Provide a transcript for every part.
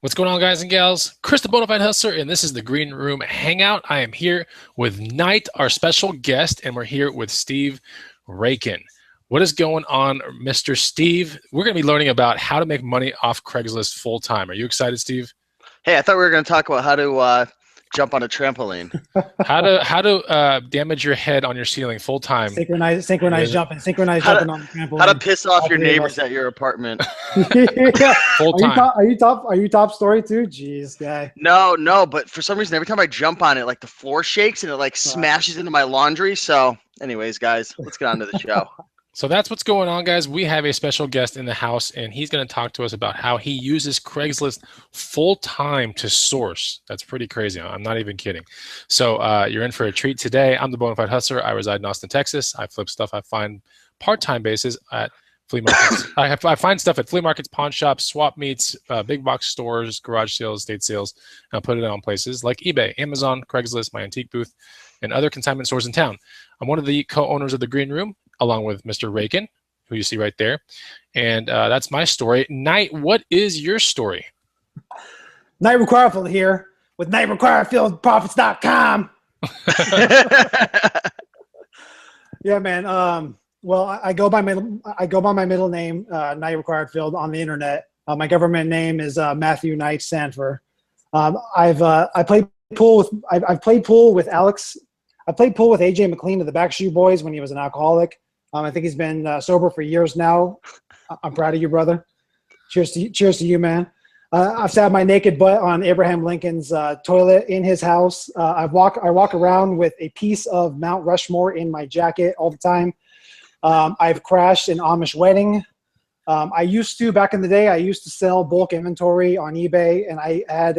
What's going on, guys and gals? Chris the Bonafide Hustler, and this is the Green Room Hangout. I am here with Knight, our special guest, and we're here with Steve Raiken. What is going on, Mr. Steve? We're going to be learning about how to make money off Craigslist full-time. Are you excited, Steve? Hey, I thought we were going to talk about how to jump on a trampoline. How to damage your head on your ceiling full-time. Synchronized jumping on the trampoline. How to piss off your neighbors at your apartment. Yeah. Full-time. Are you top story too? Jeez, guy. No, but for some reason, every time I jump on it, like the floor shakes and it like smashes into my laundry. So anyways, guys, let's get on to the show. So that's what's going on, guys. We have a special guest in the house, and he's going to talk to us about how he uses Craigslist full-time to source. That's pretty crazy. I'm not even kidding. So you're in for a treat today. I'm the Bonafide Hustler. I reside in Austin, Texas. I flip stuff I find part-time basis at flea markets. I find stuff at flea markets, pawn shops, swap meets, big box stores, garage sales, estate sales, and I'll put it on places like eBay, Amazon, Craigslist, my antique booth, and other consignment stores in town. I'm one of the co-owners of the Green Room, along with Mr. Raiken, who you see right there. And that's my story. Knight, what is your story? Knight Requirefield here with KnightRequirefieldProfits.com. Yeah, man. Well, I go by my middle name, Knight Requirefield, on the internet. My government name is Matthew Knight Sanford. I've played pool with Alex. I played pool with AJ McLean of the Backstreet Boys when he was an alcoholic. I think he's been sober for years now. I'm proud of you, brother. Cheers to you, man. I've sat my naked butt on Abraham Lincoln's toilet in his house. I walk around with a piece of Mount Rushmore in my jacket all the time. I've crashed an Amish wedding. Back in the day, I used to sell bulk inventory on eBay, and I had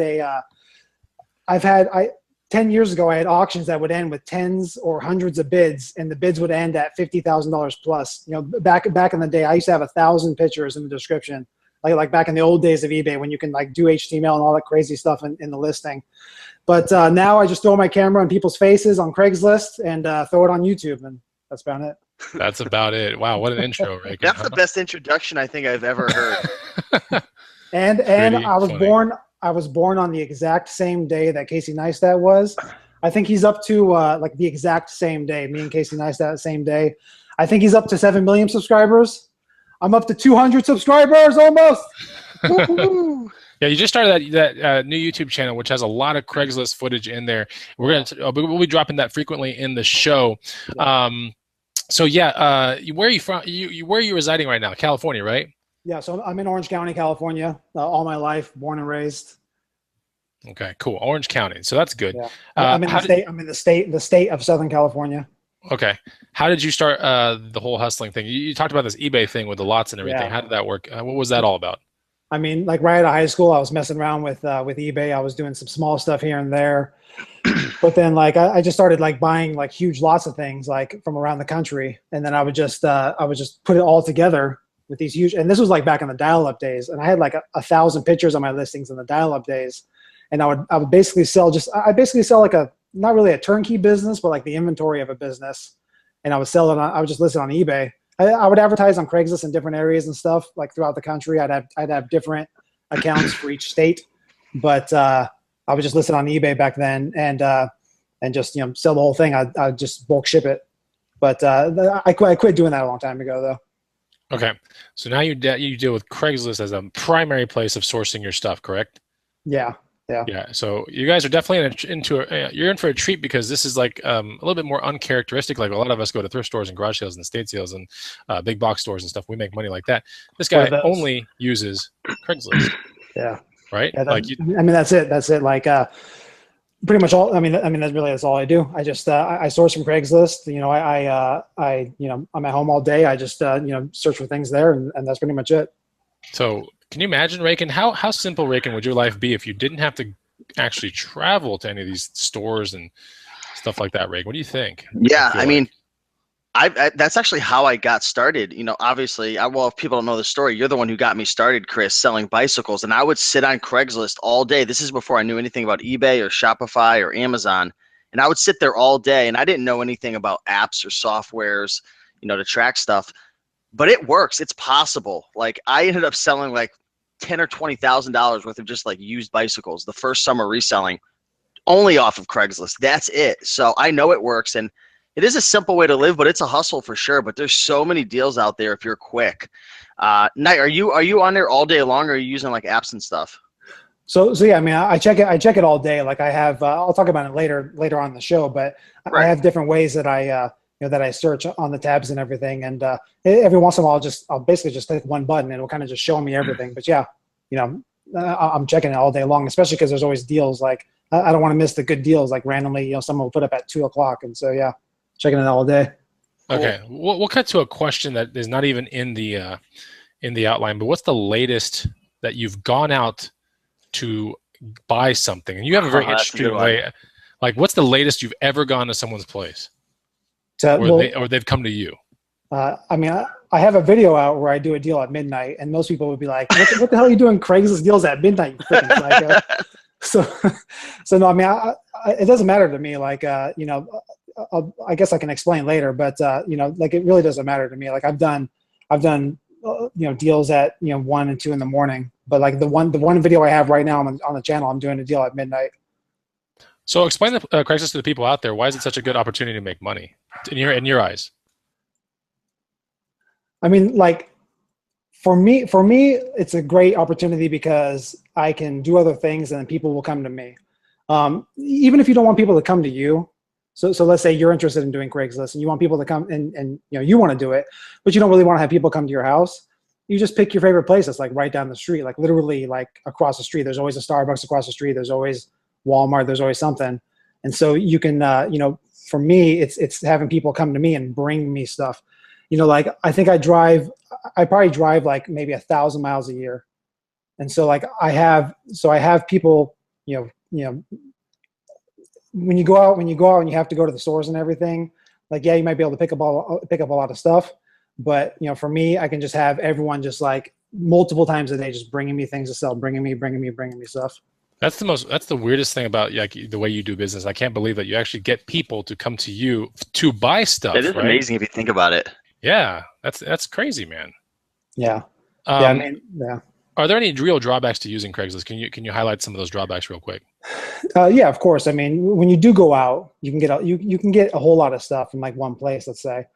10 years ago, I had auctions that would end with tens or hundreds of bids, and the bids would end at $50,000 plus. You know, back in the day, I used to have 1,000 pictures in the description, like back in the old days of eBay when you can like do HTML and all that crazy stuff in the listing. But now I just throw my camera on people's faces on Craigslist and throw it on YouTube, and that's about it. That's about it. Wow, what an intro, Raiken. That's the best introduction I think I've ever heard. And I was born on the exact same day that Casey Neistat was. I think he's up to like the exact same day. Me and Casey Neistat the same day. I think he's up to 7 million subscribers. I'm up to 200 subscribers almost. Yeah, you just started that new YouTube channel, which has a lot of Craigslist footage in there. We'll be dropping that frequently in the show. So yeah, where are you from? Where are you residing right now? California, right? Yeah, so I'm in Orange County, California, all my life, born and raised. Okay, cool. Orange County, so that's good. Yeah. I'm in the state of Southern California. Okay, how did you start the whole hustling thing? You talked about this eBay thing with the lots and everything. Yeah. How did that work? What was that all about? I mean, like right out of high school, I was messing around with eBay. I was doing some small stuff here and there, but then like I just started like buying like huge lots of things like from around the country, and then I would just put it all together with these huge, and this was like back in the dial-up days, and I had like 1,000 pictures on my listings in the dial-up days, and I would basically sell like not really a turnkey business, but like the inventory of a business, and I would sell it. I would just list it on eBay. I would advertise on Craigslist in different areas and stuff like throughout the country. I'd have different accounts for each state, but I would just list it on eBay back then, and just sell the whole thing. I'd just bulk ship it, but I quit doing that a long time ago though. Okay, so now you deal with Craigslist as a primary place of sourcing your stuff, correct? Yeah. So you guys are definitely you're in for a treat, because this is like a little bit more uncharacteristic. Like a lot of us go to thrift stores and garage sales and estate sales and big box stores and stuff. We make money like that. This guy only uses Craigslist. Yeah. Right. Yeah, that's it. That's it. Like pretty much all. I mean, that's all I do. I just I source from Craigslist. I'm at home all day. I just search for things there, and that's pretty much it. So can you imagine, Raiken, how simple, Raiken, would your life be if you didn't have to actually travel to any of these stores and stuff like that, Raiken? What do you think? Yeah, I mean, that's actually how I got started. Obviously, if people don't know the story, you're the one who got me started, Chris, selling bicycles. And I would sit on Craigslist all day. This is before I knew anything about eBay or Shopify or Amazon. And I would sit there all day, and I didn't know anything about apps or softwares, to track stuff. But it works. It's possible. Like I ended up selling like $10,000 or $20,000 worth of just like used bicycles the first summer reselling only off of Craigslist. That's it. So I know it works, and it is a simple way to live, but it's a hustle for sure. But there's so many deals out there if you're quick. Knight, are you on there all day long, or are you using like apps and stuff? So yeah, I mean, I check it all day. Like I have, I'll talk about it later on in the show, but Right. I have different ways that I that I search on the tabs and everything. And every once in a while, I'll basically just click one button and it'll kind of just show me everything. But yeah, I'm checking it all day long, especially because there's always deals. Like I don't want to miss the good deals. Like randomly, someone will put up at 2:00, and so yeah, checking it all day. Okay, we'll cut to a question that is not even in the outline. But what's the latest that you've gone out to buy something? And you have a very interesting way. Like, what's the latest you've ever gone to someone's place, or they've come to you? I mean, I have a video out where I do a deal at midnight, and most people would be like, "What the hell are you doing Craigslist deals at midnight, you freaking psycho?" So no, I mean, it doesn't matter to me. Like, I guess I can explain later, but like it really doesn't matter to me. Like I've done deals at 1 and 2 in the morning, but like the one video I have right now on the channel, I'm doing a deal at midnight. So explain the Craigslist to the people out there. Why is it such a good opportunity to make money in your eyes? I mean, like for me, it's a great opportunity because I can do other things and then people will come to me. Even if you don't want people to come to you. So let's say you're interested in doing Craigslist and you want people to come and you want to do it, but you don't really want to have people come to your house. You just pick your favorite place that's like right down the street, like literally like across the street. There's always a Starbucks across the street. There's always Walmart. There's always something. And so you can, for me, it's having people come to me and bring me stuff. Like I think I probably drive like maybe 1,000 miles a year. And so like I have people, when you go out and you have to go to the stores and everything, like, yeah, you might be able to pick up a lot of stuff, but for me, I can just have everyone just like multiple times a day, just bringing me things to sell, bringing me stuff. That's the weirdest thing about like the way you do business. I can't believe that you actually get people to come to you to buy stuff. It is amazing if you think about it. Yeah, that's crazy, man. Yeah. I mean, yeah. Are there any real drawbacks to using Craigslist? Can you highlight some of those drawbacks real quick? Yeah, of course. I mean, when you do go out, you can get a whole lot of stuff in like one place, let's say.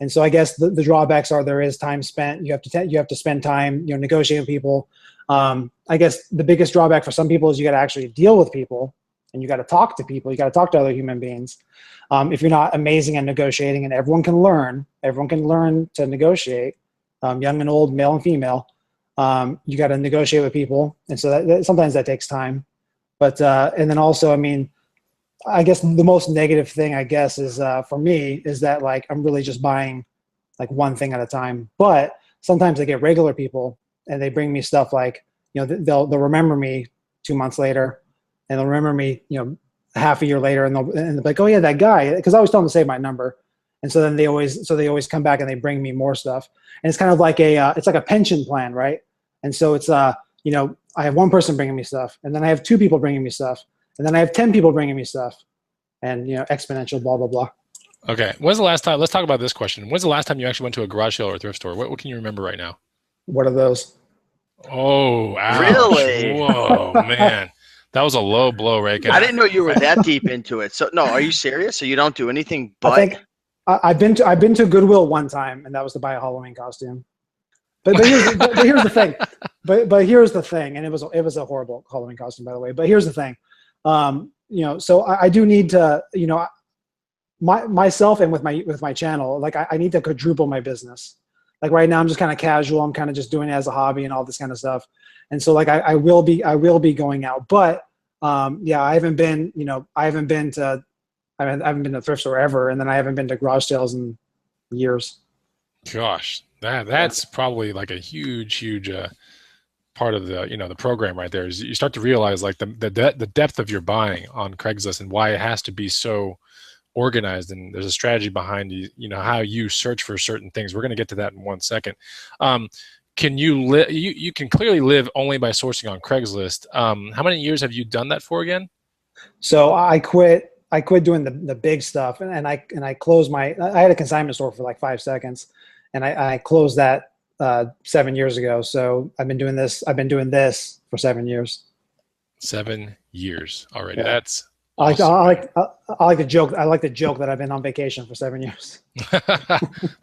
And so I guess the drawbacks are there is time spent. You have to spend time, negotiating with people. I guess the biggest drawback for some people is you got to actually deal with people and you got to talk to people. You got to talk to other human beings. If you're not amazing at negotiating, and everyone can learn to negotiate, young and old, male and female. You got to negotiate with people, and so that sometimes that takes time. But and then also, I mean, I guess the most negative thing, I guess, is for me is that like I'm really just buying like one thing at a time. But sometimes I get regular people, and they bring me stuff like they'll remember me 2 months later, and they'll remember me half a year later, and they'll be like, oh yeah, that guy, because I always tell them to save my number. And so then they always come back and they bring me more stuff. And it's kind of like it's like a pension plan, right? And so it's I have one person bringing me stuff, and then I have 2 people bringing me stuff, and then I have 10 people bringing me stuff, and exponential, blah blah blah. Okay, when's the last time? Let's talk about this question. When's the last time you actually went to a garage sale or a thrift store? What can you remember right now? What are those? Oh, ouch. Really? Whoa, man. That was a low blow, Raiken. I didn't know you were that deep into it. So no, are you serious? So you don't do anything but? I think I've been to Goodwill one time, and that was to buy a Halloween costume. But here's the thing. But here's the thing, and it was a horrible Halloween costume, by the way. But here's the thing. So I do need to, myself and with my channel, like I need to quadruple my business. Like right now I'm just kind of casual. I'm kind of just doing it as a hobby and all this kind of stuff. And so like I will be going out, but yeah, I haven't been to a thrift store ever, and then I haven't been to garage sales in years. Gosh, that's probably like a huge part of the the program right there. Is you start to realize like the depth of your buying on Craigslist and why it has to be so organized, and there's a strategy behind how you search for certain things. We're going to get to that in 1 second. Can you can clearly live only by sourcing on Craigslist. How many years have you done that for again? So I quit doing the big stuff, and I closed I had a consignment store for like 5 seconds, and I closed that 7 years ago. So I've been doing this. I've been doing this for 7 years. 7 years already. Yeah. That's I awesome. I like to joke. I like to joke that I've been on vacation for 7 years.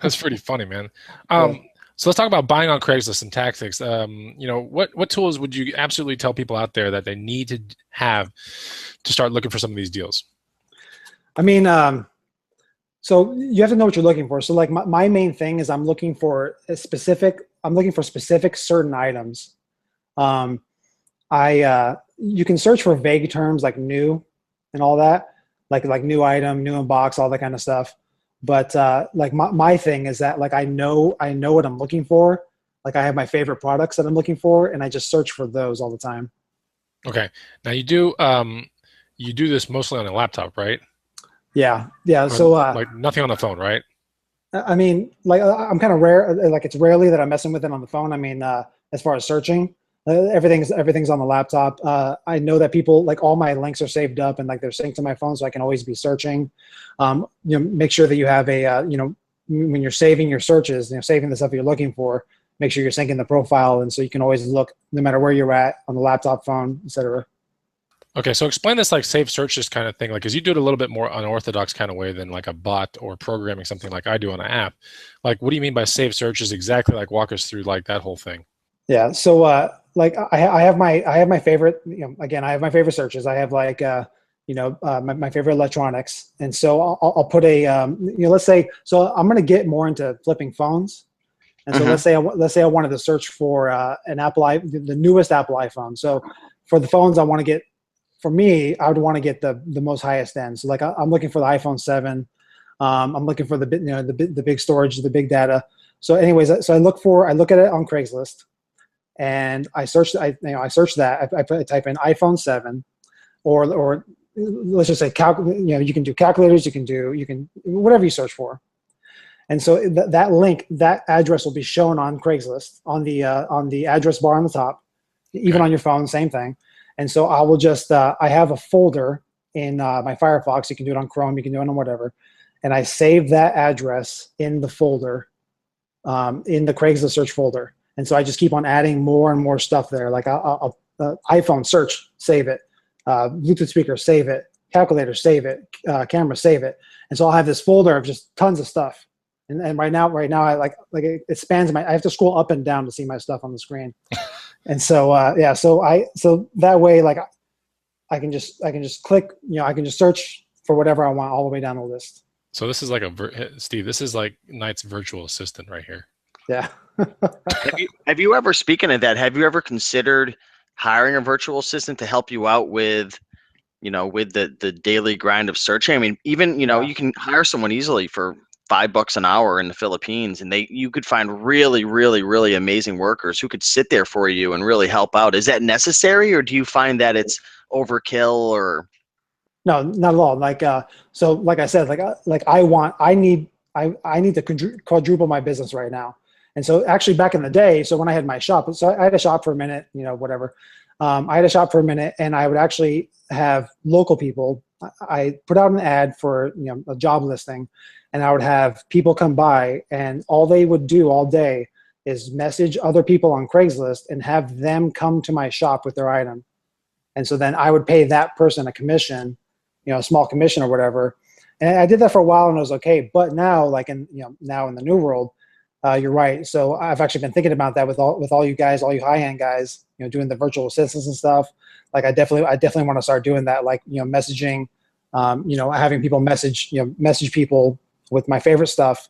That's pretty funny, man. Yeah. So let's talk about buying on Craigslist and tactics. What tools would you absolutely tell people out there that they need to have to start looking for some of these deals? I mean, so you have to know what you're looking for. So like my main thing is I'm looking for specific certain items. You can search for vague terms like new and all that, like new item, new in box, all that kind of stuff. But like my thing is that like I know what I'm looking for. Like I have my favorite products that I'm looking for, and I just search for those all the time. Okay. Now you do this mostly on a laptop, right? Yeah. So like nothing on the phone, right? I mean, like I'm kind of rare. Like it's rarely that I'm messing with it on the phone. I mean, as far as searching, everything's on the laptop. I know that people like all my links are saved up and like they're synced to my phone, so I can always be searching. Make sure that you have a when you're saving your searches, saving the stuff you're looking for. Make sure you're syncing the profile, and so you can always look no matter where you're at on the laptop, phone, etc. Okay, so explain this like save searches kind of thing, like because you do it a little bit more unorthodox kind of way than like a bot or programming something like I do on an app. Like, what do you mean by save searches exactly? Like, walk us through like that whole thing. Yeah, so like I have my favorite. Again, I have my favorite searches. I have like my favorite electronics, and so I'll put a let's say so I'm gonna get more into flipping phones, and so let's say I wanted to search for an the newest Apple iPhone. So for the phones I want to get. For me, I would want to get the most highest end. So like I'm looking for the iPhone 7. I'm looking for the big storage, the big data. So anyways, so I look at it on Craigslist, and I search that. I type in iPhone 7, or let's just say you can do calculators. You can whatever you search for. And so that link, that address will be shown on Craigslist on the address bar on the top, even on your phone, same thing. And so I will just, I have a folder in my Firefox. You can do it on Chrome. You can do it on whatever. And I save that address in the folder, in the Craigslist search folder. And so I just keep on adding more and more stuff there. Like I'll iPhone search, save it. Bluetooth speaker, save it. Calculator, save it. Camera, save it. And so I'll have this folder of just tons of stuff. And right now I like it spans I have to scroll up and down to see my stuff on the screen. And so so that way like I can just click, I can just search for whatever I want all the way down the list. So this is like Steve, this is like Knight's virtual assistant right here. Yeah. have you ever, speaking of that, have you ever considered hiring a virtual assistant to help you out with the daily grind of searching? I mean, even you can hire someone easily for $5 an hour in the Philippines, and you could find really, really, really amazing workers who could sit there for you and really help out. Is that necessary, or do you find that it's overkill? Or no, not at all. Like so like I said, I need to quadruple my business right now. And so actually back in the day, so when I had my shop, so I had a shop for a minute, whatever. I had a shop for a minute, and I would actually have local people. I put out an ad for a job listing, and I would have people come by, and all they would do all day is message other people on Craigslist and have them come to my shop with their item. And so then I would pay that person a commission, a small commission or whatever. And I did that for a while, and it was okay. But now, like now in the new world, you're right. So I've actually been thinking about that with all you guys, all you high-end guys, doing the virtual assistants and stuff. Like I definitely want to start doing that. Like messaging, having people message people with my favorite stuff,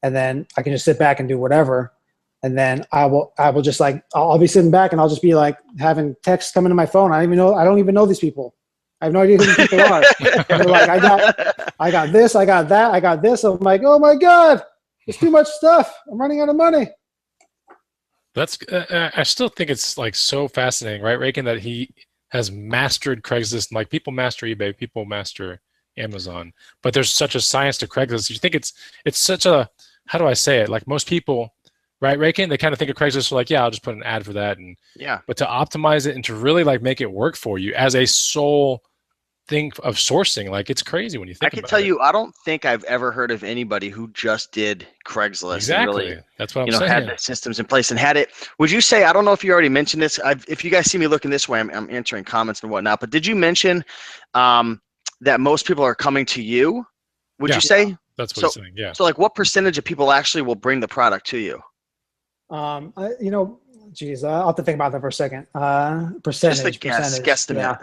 and then I can just sit back and do whatever. And then I will just like, I'll be sitting back and I'll just be like having texts coming to my phone. I don't even know these people. I have no idea who these people are. And they're like, I got this, I got that, I got this. I'm like, oh my God, it's too much stuff. I'm running out of money. That's, I still think it's like so fascinating, right, Raiken, that he has mastered Craigslist. Like people master eBay, people master Amazon, but there's such a science to Craigslist. You think it's such a, how do I say it? Like most people, right, Raiken, they kind of think of Craigslist like, yeah, I'll just put an ad for that, and but to optimize it and to really like make it work for you as a sole thing of sourcing. Like, it's crazy when you I think can about tell it. you, I don't think I've ever heard of anybody who just did Craigslist and really, Exactly. That's what I'm had saying. the systems in place and had it. Would you say, I don't know if you already mentioned this, if you guys see me looking this way, I'm answering comments and whatnot, but did you mention that most people are coming to you? Would Yeah. you say? That's what So, he's saying. Yeah. so like what percentage of people actually will bring the product to you? Geez, I'll have to think about that for a second. Just a Percentage, guesstimate. yeah.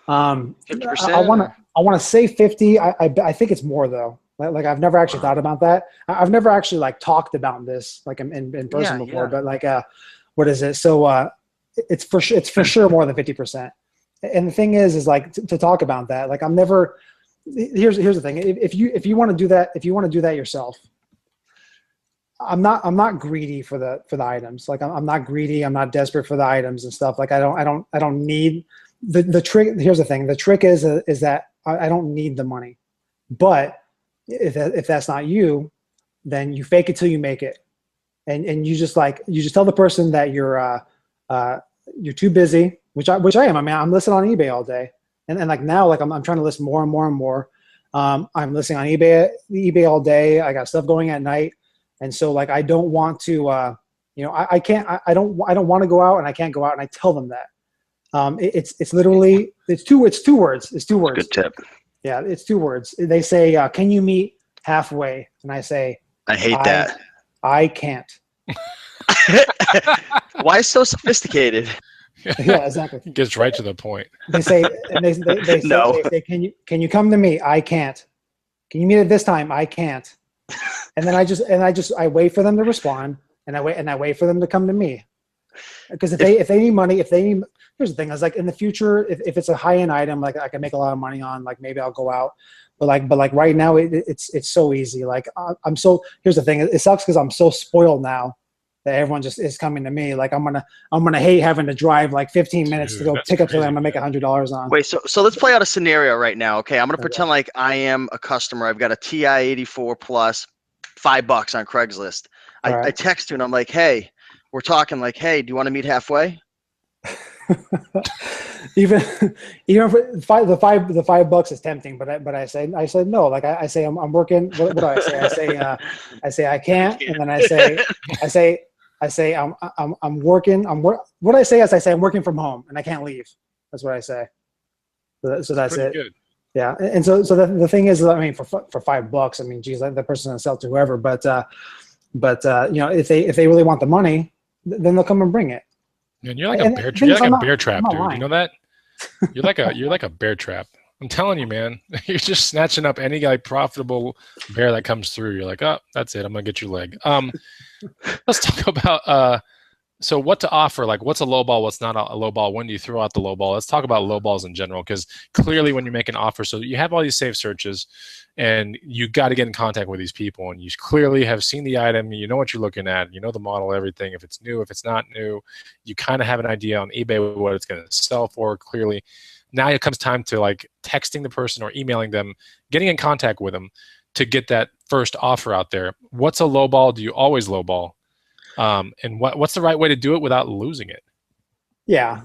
50%? I want to say 50. I think it's more though. Like I've never actually thought about that. I've never actually like talked about this like in person before. Yeah. But like, what is it? So it's for sure more than 50%. And the thing is like to talk about that. Like I'm never. Here's the thing. If you want to do that yourself, I'm not greedy for the items. Like I'm not greedy. I'm not desperate for the items and stuff. Like I don't need the trick. Here's the thing. The trick is that I don't need the money. But if that's not you, then you fake it till you make it, and you just tell the person that you're too busy, which I am. I mean, I'm listed on eBay all day, and like now, like I'm trying to list more and more and more. I'm listing on eBay all day. I got stuff going at night. And so like, I don't want to, I don't want to go out, and I can't go out, and I tell them that. It's literally, it's two words. It's 2 words. Good tip. Yeah. It's 2 words. They say, can you meet halfway? And I say, I hate that. I can't. Why so sophisticated? Yeah, exactly. It gets right to the point. They say, No. they say, can you come to me? I can't. Can you meet at this time? I can't. And then I wait for them to respond, and I wait for them to come to me. Because if they need money, here's the thing. I was like, in the future, if it's a high end item, like I can make a lot of money on, like maybe I'll go out. But like right now, it's so easy. Like here's the thing. It sucks because I'm so spoiled now that everyone just is coming to me. Like I'm gonna hate having to drive like 15 minutes to go pick up something I'm gonna make $100 on. Wait, so let's play out a scenario right now. Okay, I'm gonna pretend like I am a customer. I've got a TI 84 plus, $5 on Craigslist. I text you and I'm like, hey, we're talking. Like, hey, do you want to meet halfway? even for the $5 is tempting, but I said no. Like I say I'm working. What do I say? I say I can't, and then I say I'm working. What I say is I say I'm working from home and I can't leave. That's what I say. So that's it. Good. Yeah, and so the thing is, I mean, for $5, I mean, geez, the person's gonna sell it to whoever. But if they really want the money, then they'll come and bring it. And you're like a bear trap. You're like a bear trap, dude. You know that? You're like a bear trap. I'm telling you, man. You're just snatching up any like profitable bear that comes through. You're like, oh, that's it. I'm gonna get your leg. Let's talk about so what to offer. Like, what's a low ball? What's not a low ball? When do you throw out the low ball? Let's talk about low balls in general, because clearly when you make an offer, so you have all these safe searches, and you got to get in contact with these people, and you clearly have seen the item. You know what you're looking at. You know the model, everything. If it's new, if it's not new, you kind of have an idea on eBay what it's going to sell for. Clearly, now it comes time to like texting the person or emailing them, getting in contact with them to get that first offer out there. What's a low ball? Do you always low ball? And what's the right way to do it without losing it? Yeah.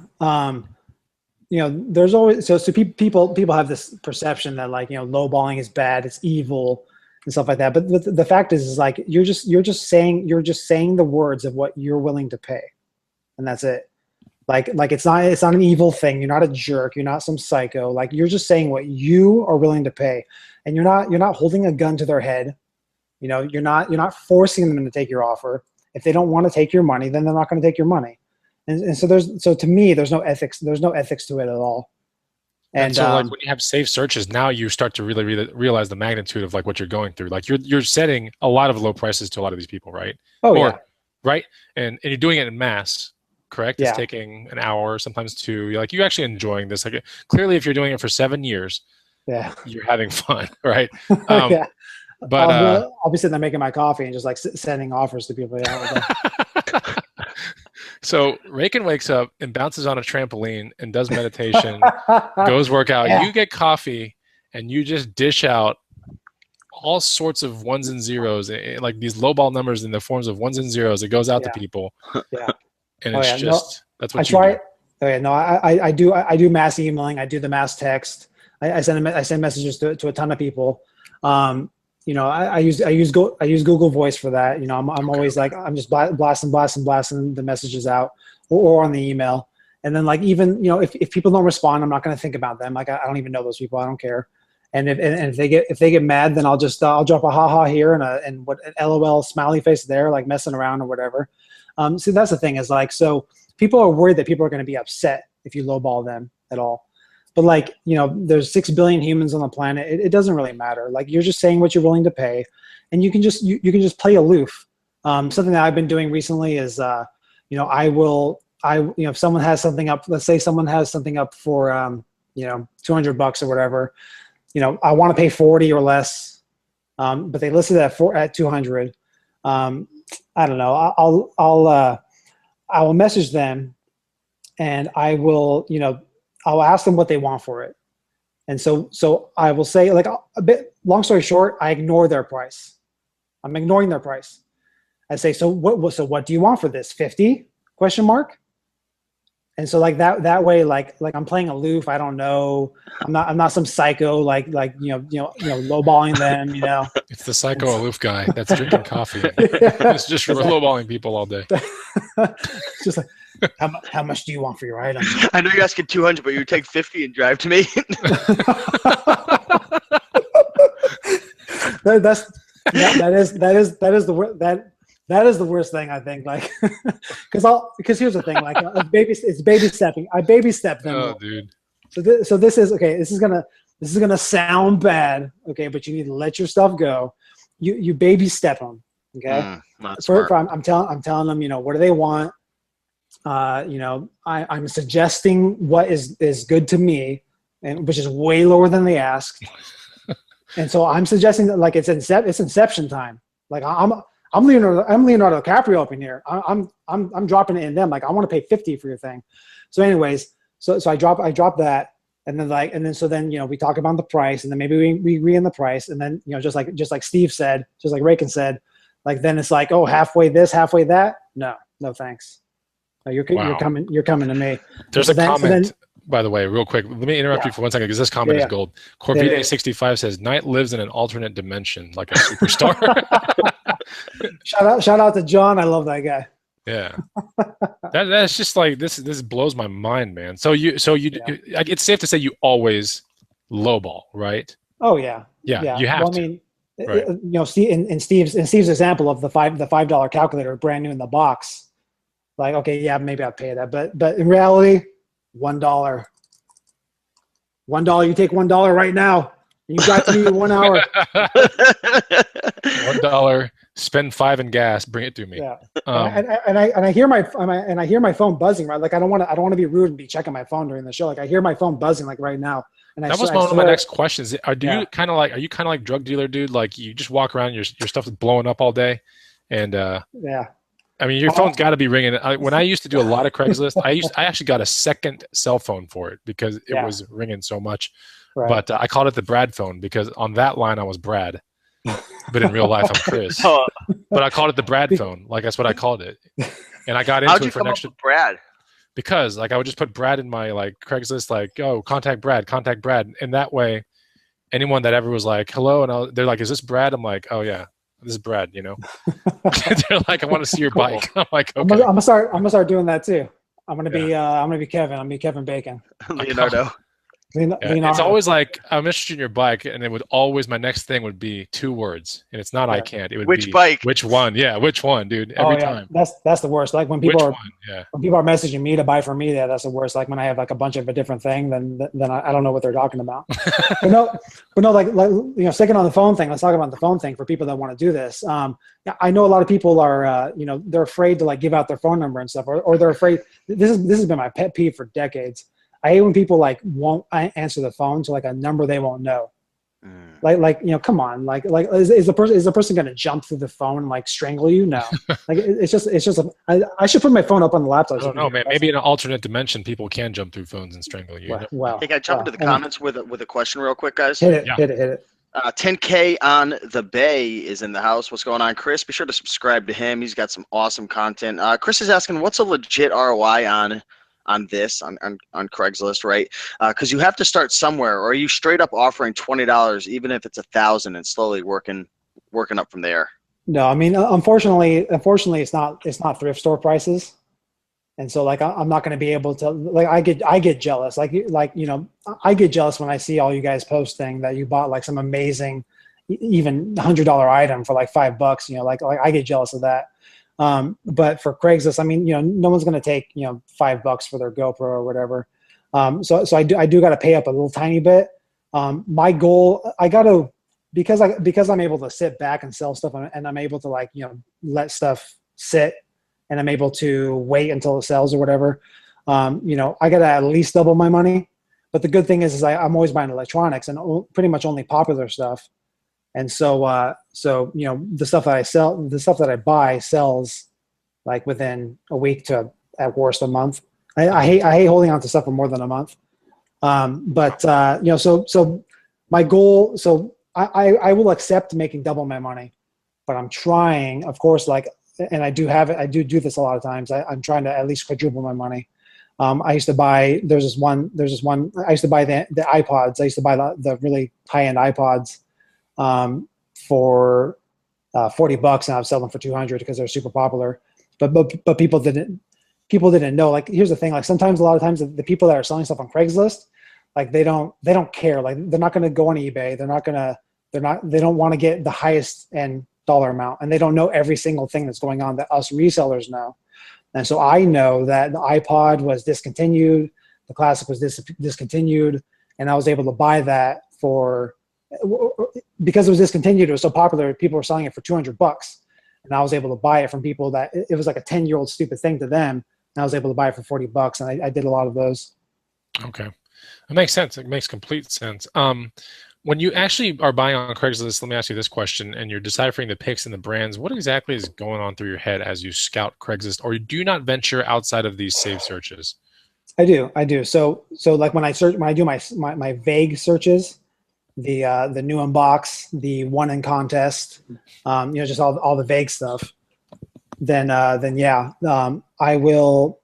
There's always, so people have this perception that like, lowballing is bad, it's evil and stuff like that. But the fact is like, you're just saying the words of what you're willing to pay. And that's it. Like it's not an evil thing. You're not a jerk. You're not some psycho. Like you're just saying what you are willing to pay, and you're not holding a gun to their head. You're not forcing them to take your offer. If they don't want to take your money, then they're not going to take your money. And so to me, there's no ethics. There's no ethics to it at all. And so like when you have safe searches, now you start to really realize the magnitude of like what you're going through. Like you're setting a lot of low prices to a lot of these people, right? Yeah. Right. And you're doing it in mass, correct? Yeah. It's taking an hour, sometimes 2. You're actually enjoying this. Like clearly, if you're doing it for 7 years, yeah, you're having fun, right? Yeah. But I'll be sitting there making my coffee and just like sending offers to people. So Raiken wakes up and bounces on a trampoline and does meditation, goes work out. Yeah. You get coffee and you just dish out all sorts of ones and zeros, like these lowball numbers in the forms of ones and zeros. It goes out to people. Yeah. And it's just, that's what I you try. do. Oh yeah, no, I do mass emailing. I do the mass text. I send messages to a ton of people. You know, I use Google Voice for that. You know, I'm always like, I'm just blasting the messages out, or on the email. And then, like, even, you know, if people don't respond, I'm not going to think about them. Like, I don't even know those people. I don't care. And if they get mad, then I'll drop a haha here and what an LOL smiley face there, like messing around or whatever. So that's the thing, is like, so people are worried that people are going to be upset if you lowball them at all. But, like, you know, there's 6 billion humans on the planet. It doesn't really matter. Like, you're just saying what you're willing to pay, and you can just play aloof. Something that I've been doing recently is, you know, if someone has something up, let's say someone has something up for, you know, $200 or whatever, you know, I want to pay 40 or less, but they listed at 200. I don't know. I will message them, and I will, you know, I'll ask them what they want for it. And so I will say, like, a bit, long story short, I ignore their price. I'm ignoring their price. I say, so what do you want for this? 50? Question mark. And so, like, that way, like I'm playing aloof. I don't know. I'm not some psycho, like you know lowballing them. You know, it's the psycho aloof guy that's drinking coffee. It's just lowballing people all day. Just like, how much do you want for your item? I know you're asking 200, but you take 50 and drive to me. That is the worst thing, I think. Like, because here's the thing, like, it's baby stepping. I baby step them. Oh, dude. So this is okay. This is gonna sound bad, okay, but you need to let your stuff go. You baby step them, okay. I'm telling them, you know, what do they want? You know, I'm suggesting what is good to me, and which is way lower than they asked. And so I'm suggesting that, like, it's inception time. Like, I'm Leonardo DiCaprio up in here. I'm dropping it in them. Like, I want to pay 50 for your thing. So anyways, so I drop that, and then you know, we talk about the price, and then maybe we agree on the price, and then, you know, just like Steve said, just like Raiken said, like, then it's like, oh, halfway this, halfway that. No thanks. No, you're coming to me. There's a comment, by the way, real quick. Let me interrupt you for 1 second, because this comment is gold. Corvide65 says, Knight lives in an alternate dimension, like a superstar. Shout out to John. I love that guy. Yeah, that's just like, this blows my mind, man. So it's safe to say you always lowball, right? Oh yeah. You have to. I mean, right. You know, in Steve's example of the $5 calculator, brand new in the box, like, okay, yeah, maybe I'll pay that, but in reality, $1. You take $1 right now. You got to me in 1 hour. $1. Spend $5 in gas. Bring it to me. Yeah. And I hear my phone buzzing. Right. Like, I don't want to be rude and be checking my phone during the show. Like, I hear my phone buzzing, like, right now. And that was one of my next questions. Are you kind of like drug dealer, dude? Like, you just walk around, your stuff is blowing up all day, and yeah. I mean, your phone's got to be ringing. When I used to do a lot of Craigslist, I actually got a second cell phone for it because it was ringing so much. Right. But I called it the Brad phone because on that line I was Brad, but in real life I'm Chris. But I called it the Brad phone, like, that's what I called it. And I got into it for an extra. Brad? Because, like, I would just put Brad in my, like, Craigslist, like, oh, contact Brad, and that way, anyone that ever was like, hello, and they're like, is this Brad? I'm like, oh yeah, this is Brad. You know, they're like, I want to see your bike. I'm like, okay. I'm gonna start doing that too. I'm gonna be Kevin. I'm gonna be Kevin Bacon. Leonardo. It's always like, I'm interested in your bike, and it would always, my next thing would be 2 words, and it's not I can't. It would which be bike? Which one? Yeah, which one, dude? Every time. That's the worst. Like, when people are messaging me to buy from me, that's the worst. Like, when I have, like, a bunch of a different thing, then I don't know what they're talking about. but no, like, you know, sticking on the phone thing. Let's talk about the phone thing for people that want to do this. I know a lot of people are, you know, they're afraid to, like, give out their phone number and stuff, or they're afraid. This has been my pet peeve for decades. I hate when people, like, won't answer the phone to, like, a number they won't know. Like, you know, come on, like is the person going to jump through the phone and, like, strangle you? No. Like, it's just I should put my phone up on the laptop. I don't know, man. Maybe in an alternate dimension, people can jump through phones and strangle you. Well, hey, can I jump into the comments with a question real quick, guys? Hit it. 10K on the Bay is in the house. What's going on, Chris? Be sure to subscribe to him. He's got some awesome content. Chris is asking, what's a legit ROI on on this on Craigslist, right? Because you have to start somewhere, or are you straight up offering $20, even if it's 1,000, and slowly working up from there? No, I mean, unfortunately, it's not thrift store prices. And so like I'm not going to be able to, like, I get jealous, I get jealous when I see all you guys posting that you bought like some amazing, even $100 item for like $5, like I get jealous of that. But for Craigslist, I mean, no one's going to take $5 for their GoPro or whatever. So I do got to pay up a little tiny bit. My goal, I got to, because I'm able to sit back and sell stuff, and I'm able to like let stuff sit, and I'm able to wait until it sells or whatever. I got to at least double my money. But the good thing is I'm always buying electronics and pretty much only popular stuff. And so the stuff that I buy sells like within a week to at worst a month. I hate holding on to stuff for more than a month. So my goal, so I will accept making double my money, but I'm trying, of course, and I do this a lot of times. I'm trying to at least quadruple my money. I used to buy, I used to buy the iPods. I used to buy the really high-end iPods for $40, and I was selling them for 200 because they're super popular. But people didn't know. Like, here's the thing. Like, sometimes, a lot of times, the people that are selling stuff on Craigslist, like they don't care. Like, they're not going to go on eBay. They don't want to get the highest end dollar amount, and they don't know every single thing that's going on that us resellers know. And so I know that the iPod was discontinued, the Classic was discontinued, and I was able to buy that because it was discontinued. It was so popular, people were selling it for $200, and I was able to buy it from people that it was like a 10-year-old stupid thing to them. And I was able to buy it for $40, and I did a lot of those. Okay, that makes sense. It makes complete sense. When you actually are buying on Craigslist, let me ask you this question, and you're deciphering the picks and the brands, what exactly is going on through your head as you scout Craigslist, or do you not venture outside of these saved searches? I do. So like when I do my vague searches, the new unbox, the one in contest, just all the vague stuff, then I will,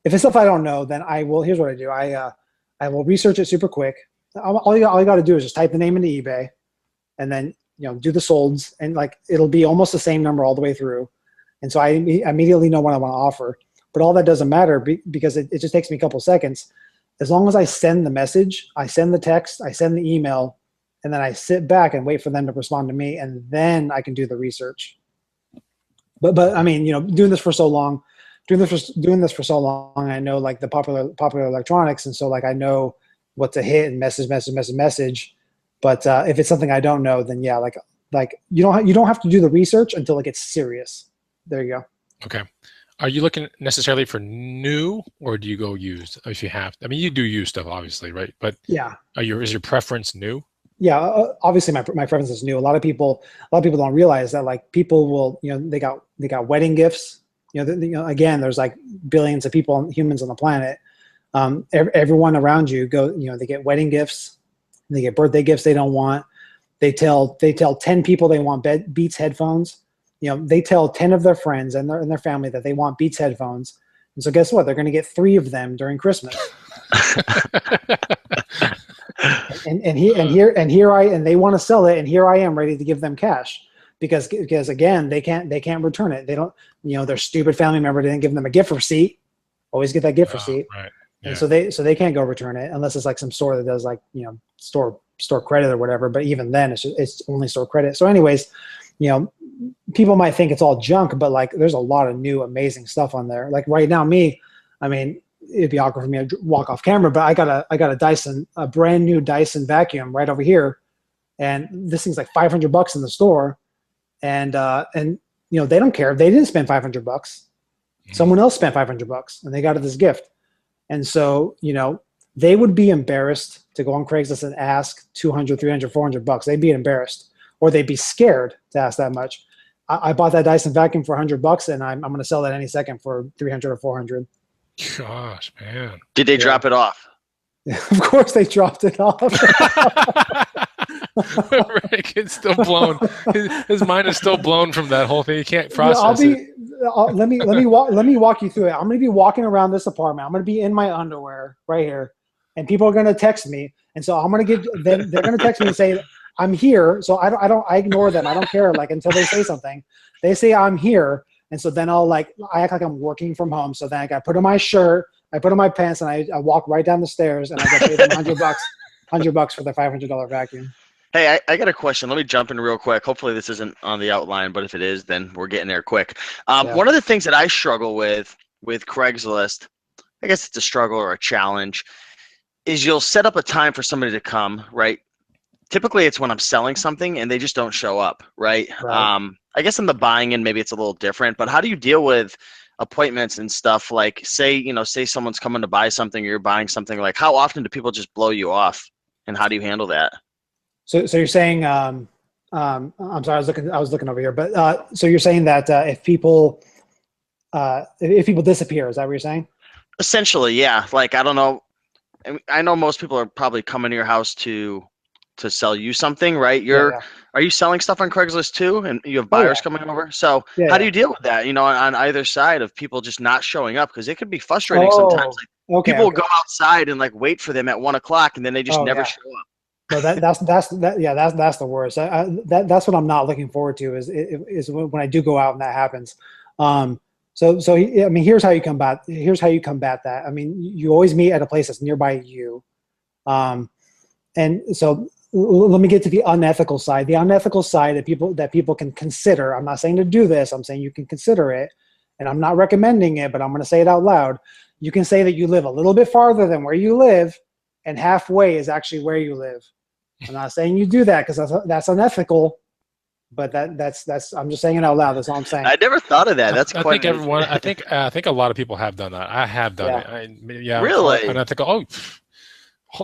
if it's stuff I don't know, then I will, here's what I do. I will research it super quick. All you got to do is just type the name into eBay, and then do the solds, and like it'll be almost the same number all the way through. And so I immediately know what I want to offer. But all that doesn't matter because it just takes me a couple seconds. As long as I send the message, I send the text, I send the email, and then I sit back and wait for them to respond to me, and then I can do the research. But I mean, doing this for so long, I know like the popular electronics, and so like I know what to hit and message. But if it's something I don't know, then yeah, like you don't have to do the research until it gets serious. There you go. Okay. Are you looking necessarily for new, or do you go used if you have? I mean, you do use stuff, obviously, right? But yeah, is your preference new? Yeah, obviously my preference is new. A lot of people don't realize that like people will, they got wedding gifts. Again, there's like billions of humans on the planet. Everyone around you they get wedding gifts, they get birthday gifts they don't want. They tell 10 people they want Beats headphones. They tell 10 of their friends and their family that they want Beats headphones. And so guess what? They're going to get 3 of them during Christmas. and they want to sell it, and here I am ready to give them cash because again, they can't return it. They don't, their stupid family member didn't give them a gift receipt. Always get that gift receipt. Right. Yeah. And so they can't go return it unless it's like some store that does like, store credit or whatever. But even then it's only store credit. So anyways, people might think it's all junk, but like there's a lot of new amazing stuff on there. Like right now, I mean, it'd be awkward for me to walk off camera, but I got a Dyson, a brand new Dyson vacuum right over here. And this thing's like $500 in the store. And they don't care. They didn't spend $500. Someone else spent $500 and they got this gift. And so, they would be embarrassed to go on Craigslist and ask $200, $300, $400. They'd be embarrassed, or they'd be scared to ask that much. I bought that Dyson vacuum for $100, and I'm going to sell that any second for $300 or $400. Gosh, man. Did they drop it off? Of course they dropped it off. Raiken's still blown. His mind is still blown from that whole thing. He can't Yeah, process it. let me walk you through it. I'm gonna be walking around this apartment. I'm gonna be in my underwear right here, and people are gonna text me, and so I'm gonna get. Then they're gonna text me and say I'm here. So I ignore them. I don't care. Like until they say something, they say I'm here, and so then I act like I'm working from home. So then I got put on my shirt, I put on my pants, and I walk right down the stairs, and I get paid them $100 for the $500 vacuum. Hey, I got a question. Let me jump in real quick. Hopefully this isn't on the outline, but if it is, then we're getting there quick. Yeah. One of the things that I struggle with Craigslist, I guess it's a struggle or a challenge, is you'll set up a time for somebody to come, right? Typically it's when I'm selling something and they just don't show up, right? I guess in the buying end, maybe it's a little different, but how do you deal with appointments and stuff? Like say someone's coming to buy something or you're buying something, like how often do people just blow you off and how do you handle that? So you're saying, I'm sorry, I was looking over here, but so you're saying that if people disappear, is that what you're saying? Essentially, yeah. Like I don't know. I know most people are probably coming to your house to sell you something, right? Are you selling stuff on Craigslist too, and you have buyers coming over? So how do you deal with that? On either side of people just not showing up, because it could be frustrating sometimes. Like, people will go outside and like wait for them at 1 o'clock, and then they just never show up. No, that's the worst. That's what I'm not looking forward to is when I do go out and that happens. So I mean, here's how you combat that. I mean, you always meet at a place that's nearby you. And so let me get to the unethical side. The unethical side that people can consider. I'm not saying to do this. I'm saying you can consider it, and I'm not recommending it, but I'm going to say it out loud. You can say that you live a little bit farther than where you live, and halfway is actually where you live. I'm not saying you do that because that's unethical, but that's I'm just saying it out loud. That's all I'm saying. I never thought of that. That's I think everyone. I think a lot of people have done that. I have done it. Really? And I think, all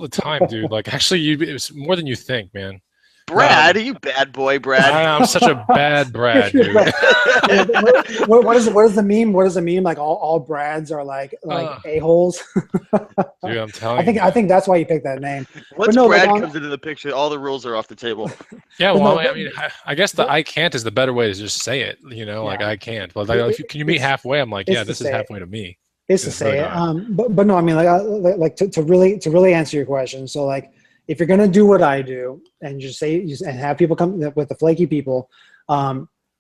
the time, dude. Like actually, it's more than you think, man. Brad, are you bad boy, Brad? I'm such a bad Brad, dude. What is the meme? What is the meme? Like all Brads are like a-holes. Dude, I'm telling you. I think that's why you picked that name. Once Brad comes into the picture, all the rules are off the table. Yeah, well, I mean, I guess the I can't is the better way to just say it. Like I can't. But like, can you meet halfway? I'm like, this is halfway to me. It's to say it. But no, I mean, like to really answer your question. So like, if you're gonna do what I do and and have people come with the flaky people,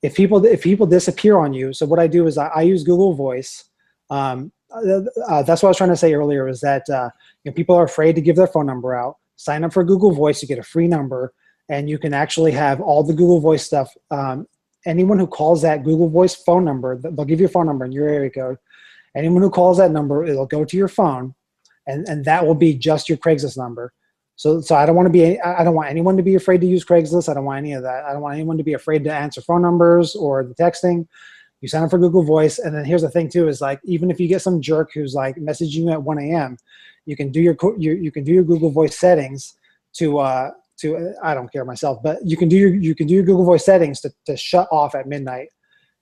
if people disappear on you, so what I do is I use Google Voice. That's what I was trying to say earlier, is that people are afraid to give their phone number out. Sign up for Google Voice, you get a free number, and you can actually have all the Google Voice stuff. Anyone who calls that Google Voice phone number, they'll give you a phone number and your area code. Anyone who calls that number, it'll go to your phone, and that will be just your Craigslist number. So I don't want anyone to be afraid to use Craigslist. I don't want any of that. I don't want anyone to be afraid to answer phone numbers or the texting. You sign up for Google Voice, and then here's the thing too: is like even if you get some jerk who's like messaging you at 1 a.m., you can do your Google Voice settings to I don't care myself, but you can do your Google Voice settings to shut off at midnight.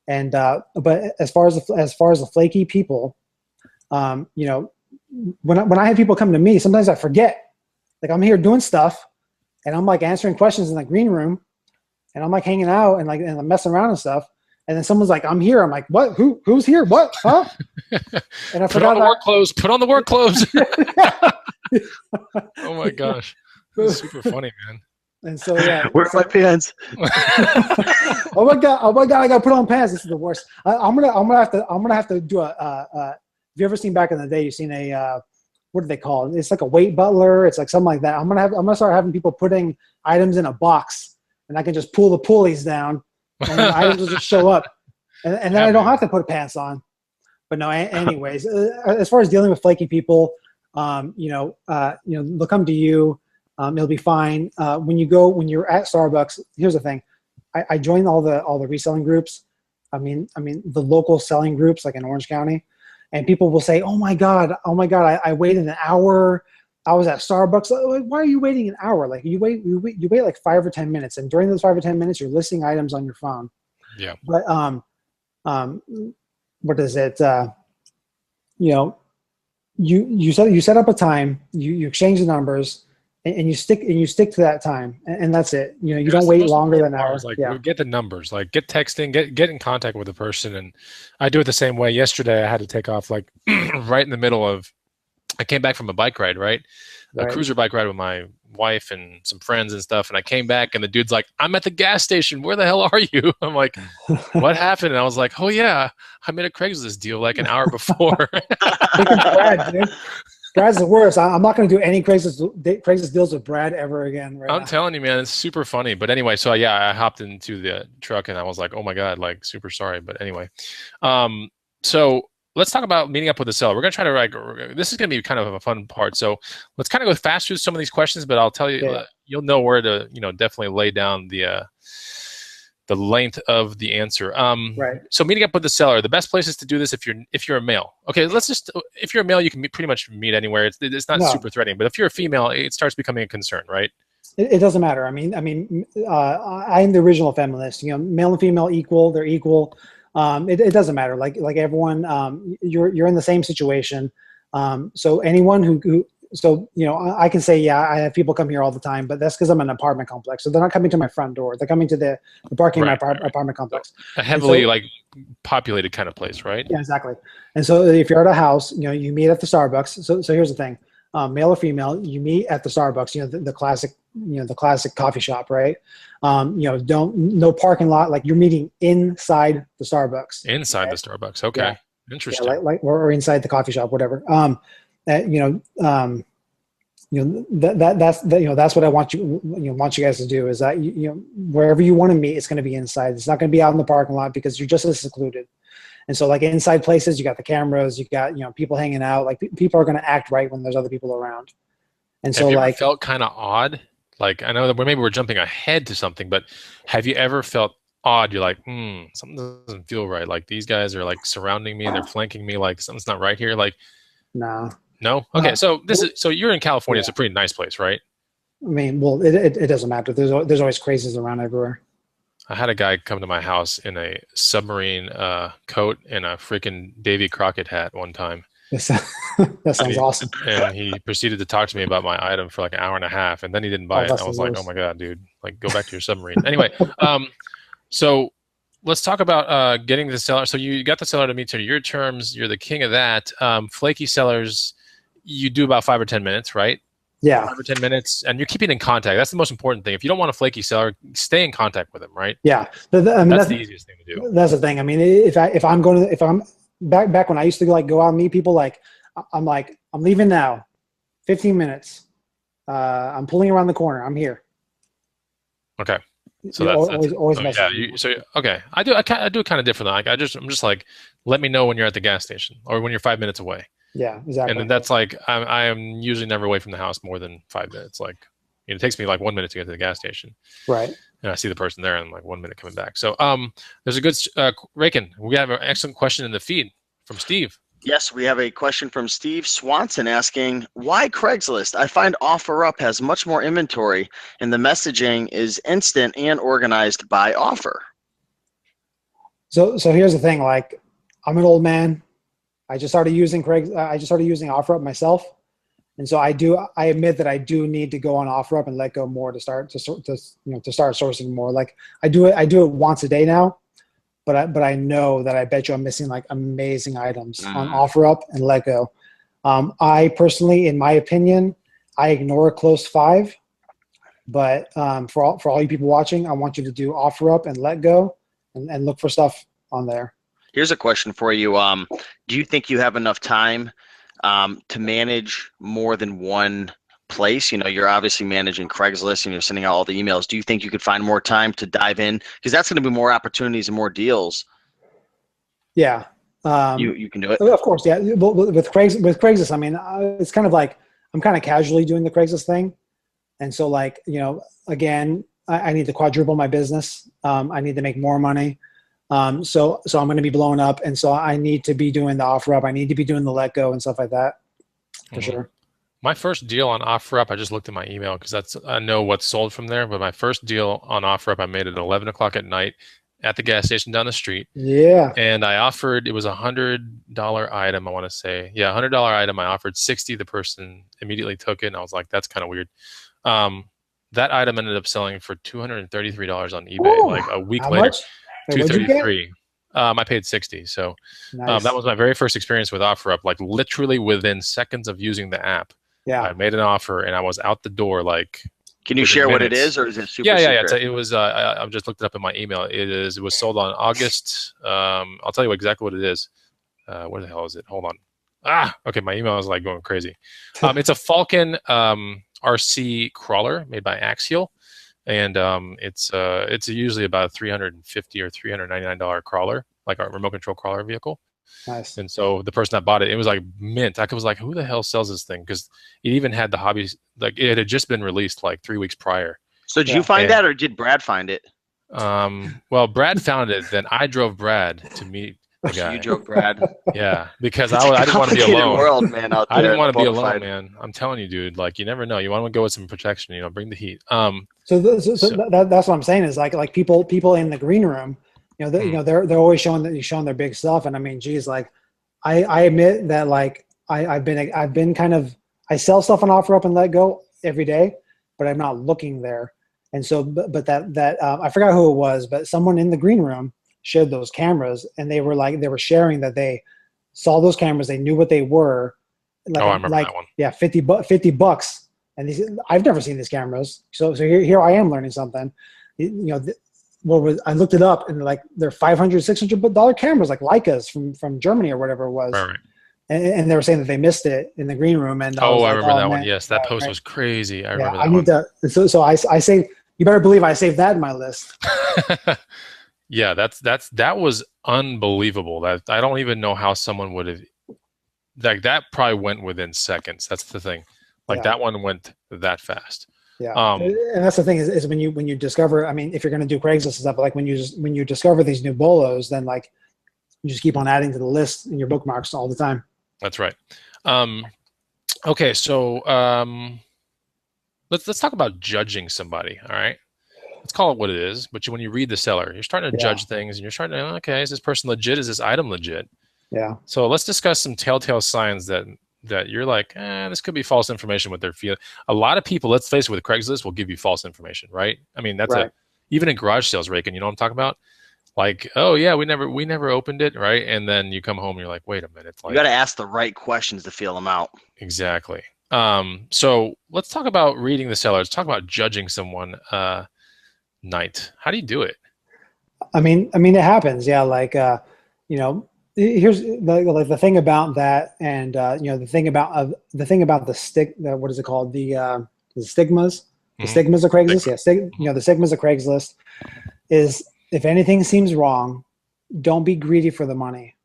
And but as far as the flaky people, when I have people come to me, sometimes I forget. Like I'm here doing stuff, and I'm like answering questions in the green room, and I'm like hanging out and I'm messing around and stuff. And then someone's like, "I'm here." I'm like, "What? Who's here? What? Huh?" And I Put on the work clothes. Put on the work clothes. Oh my gosh, that's super funny, man. And so where's my pants? Oh my god! I gotta put on pants. This is the worst. I'm gonna have to do a. Have you ever seen back in the day? You've seen a. What do they call it? It's like a weight butler. It's like something like that. I'm gonna start having people putting items in a box, and I can just pull the pulleys down, and the items will just show up, and then I don't have to put pants on. But no, anyways, as far as dealing with flaky people, they'll come to you. It'll be fine. When you're at Starbucks, here's the thing. I joined all the reselling groups. I mean the local selling groups like in Orange County. And people will say, oh my God, I waited an hour. I was at Starbucks. Like, why are you waiting an hour? Like you wait like 5 or 10 minutes. And during those 5 or 10 minutes, you're listing items on your phone. Yeah. But what is it? You set up a time, you exchange the numbers, and you stick to that time, and that's it. You know, you That's don't the wait most longer than important an part hour. is like Yeah. get the numbers, like get texting, get in contact with the person. And I do it the same way. Yesterday I had to take off like right in the middle of, I came back from a bike ride, right? A Right. cruiser bike ride with my wife and some friends and stuff. And I came back and the dude's like, I'm at the gas station. Where the hell are you? I'm like, what happened? And I was like, oh yeah, I made a Craigslist deal like an hour before. Freaking Brad, dude. Brad's the worst. I'm not going to do any Craigslist deals with Brad ever again. Right I'm now. telling you, man, it's super funny. But anyway, so yeah, I hopped into the truck and I was like, oh my God, like super sorry. But anyway, so let's talk about meeting up with the seller. We're going to try to, like, this is going to be kind of a fun part. So let's kind of go fast through some of these questions, but I'll tell you, Yeah. You'll know where to, definitely lay down the length of the answer. Right. So meeting up with the seller, the best places to do this if you're a male. Okay, if you're a male, you can pretty much meet anywhere. It's not super threatening, but if you're a female, it starts becoming a concern, right? It doesn't matter. I mean, I'm the original feminist. You know, male and female equal. They're equal. It doesn't matter. Like everyone, you're in the same situation. So anyone who so I can say, yeah, I have people come here all the time, but that's because I'm an apartment complex. So they're not coming to my front door. They're coming to the parking of my apartment complex. A heavily like populated kind of place, right? Yeah, exactly. And so if you're at a house, you meet at the Starbucks. So here's the thing. Male or female, you meet at the Starbucks, the classic coffee shop, right? No parking lot, like you're meeting inside the Starbucks. Inside the Starbucks. Okay. Yeah. Interesting. Yeah, or inside the coffee shop, whatever. That's what I want you guys to do, is that wherever you want to meet, it's going to be inside. It's not going to be out in the parking lot because you're just as secluded. And so, like, inside places, you got the cameras, you got people hanging out. Like, people are going to act right when there's other people around. And so, have you like, ever felt kind of odd? Like, I know that maybe we're jumping ahead to something, but have you ever felt odd? You're like, something doesn't feel right. Like, these guys are like surrounding me and they're flanking me. Like, something's not right here. Like, no. Okay, so you're in California. Yeah. It's a pretty nice place, right? I mean, well, it doesn't matter. There's always crazies around everywhere. I had a guy come to my house in a submarine coat and a freaking Davy Crockett hat one time. That sounds awesome. And he proceeded to talk to me about my item for like an hour and a half, and then he didn't buy it. I was like, oh my God, dude, like, go back to your submarine. Anyway, so let's talk about getting the seller. So you got the seller to meet to your terms. You're the king of that. Flaky sellers, you do about 5 or 10 minutes, right? Yeah. 5 or 10 minutes, and you're keeping in contact. That's the most important thing. If you don't want a flaky seller, stay in contact with them, right? Yeah. That's the easiest thing to do. That's the thing. I mean, if I'm back when I used to go out and meet people, like, I'm leaving now, 15 minutes. I'm pulling around the corner. I'm here. Okay. So that's always messaging. Yeah. Okay. I do it kind of differently. Like, I'm just like, let me know when you're at the gas station or when you're 5 minutes away. Yeah, exactly. And then that's like, I am usually never away from the house more than 5 minutes. Like, it takes me like 1 minute to get to the gas station. Right. And I see the person there and like 1 minute coming back. So there's a good, Raiken, we have an excellent question in the feed from Steve. Yes, we have a question from Steve Swanson asking, why Craigslist? I find OfferUp has much more inventory and the messaging is instant and organized by offer. So here's the thing, like, I'm an old man. I just started using OfferUp myself. And so I admit that I do need to go on OfferUp and let go more to start sourcing more. Like, I do it once a day now. But I know that I bet you I'm missing like amazing items on OfferUp and let go. I personally, in my opinion, I ignore a close 5. But for all you people watching, I want you to do OfferUp and let go and look for stuff on there. Here's a question for you. Do you think you have enough time to manage more than one place? You're obviously managing Craigslist and you're sending out all the emails. Do you think you could find more time to dive in? Because that's going to be more opportunities and more deals. Yeah. You can do it. Of course. Yeah. With Craigslist, I mean, it's kind of like, I'm kind of casually doing the Craigslist thing. And so, like, again, I need to quadruple my business. I need to make more money. So I'm going to be blowing up. And so I need to be doing the OfferUp. I need to be doing the let go and stuff like that for sure. My first deal on OfferUp, I just looked at my email because I know what's sold from there. But my first deal on OfferUp, I made it at 11 o'clock at night at the gas station down the street. Yeah. And I offered, it was $100 item, I want to say. Yeah, $100 item. I offered 60. The person immediately took it. And I was like, that's kind of weird. That item ended up selling for $233 on eBay, Ooh, like a week how later. much? Wait, what'd you get? 233. I paid 60. So Nice. that was my very first experience with OfferUp. Like literally within seconds of using the app, Yeah. I made an offer and I was out the door. Like, can you share what it is, or is it super secret? Yeah. It was. I just looked it up in my email. It was sold on August. I'll tell you exactly what it is. What the hell is it? Hold on. Okay. My email is like going crazy. It's a Falcon RC crawler made by Axial. And it's usually about a $350 or $399 crawler, like a remote control crawler vehicle. Nice. And so the person that bought it, it was like mint. I was like, who the hell sells this thing? Because it even had the hobbies, like it had just been released like 3 weeks prior. So did you find that, or did Brad find it? Well, Brad found it. Then I drove Brad to meet the guy. You drove Brad. Yeah, because I didn't want to be alone. World, man, out there I didn't want to be alone, man. I'm telling you, dude. Like, you never know. You want to go with some protection. You know, bring the heat. So that's what I'm saying is like people in the green room, you know, they're always showing their big stuff. And I mean, geez, like I admit that like I've been kind of, I sell stuff on OfferUp and Let Go every day, but I'm not looking there. And so, but that I forgot who it was, but someone in the green room shared those cameras, and they were sharing that they saw those cameras, they knew what they were. Like, I remember that one. Yeah, $50. And these, I've never seen these cameras, so here I am learning something. You know, I looked it up, and like they're $500, $600 cameras, like Leicas from Germany or whatever it was. Right. And they were saying that they missed it in the green room. And I remember that one. Yes, that post was crazy. I remember that one. So I say, you better believe I saved that in my list. Yeah, that was unbelievable. That I don't even know how someone would have, like, that probably went within seconds. That's the thing. Like that one went that fast. Yeah, and that's the thing is when you discover. I mean, if you're going to do Craigslist and stuff, like when you discover these new bolos, then like you just keep on adding to the list in your bookmarks all the time. That's right. Okay, so let's talk about judging somebody. All right, let's call it what it is. But when you read the seller, you're starting to judge things, and you're starting to, okay, is this person legit? Is this item legit? Yeah. So let's discuss some telltale signs that you're like, this could be false information. What they're feeling. A lot of people, let's face it, with Craigslist, will give you false information, right? I mean, that's even in garage sales, Raiken. You know what I'm talking about? Like, oh yeah, we never opened it, right? And then you come home and you're like, wait a minute. Like, you got to ask the right questions to feel them out. Exactly. So let's talk about reading the seller. Let's talk about judging someone. Knight, how do you do it? I mean, it happens. Yeah, like you know, here's like the thing about that, and you know, the thing about the stick. What is it called? The stigmas. The stigmas of Craigslist. Yeah, you know, the stigmas of Craigslist is, if anything seems wrong, don't be greedy for the money.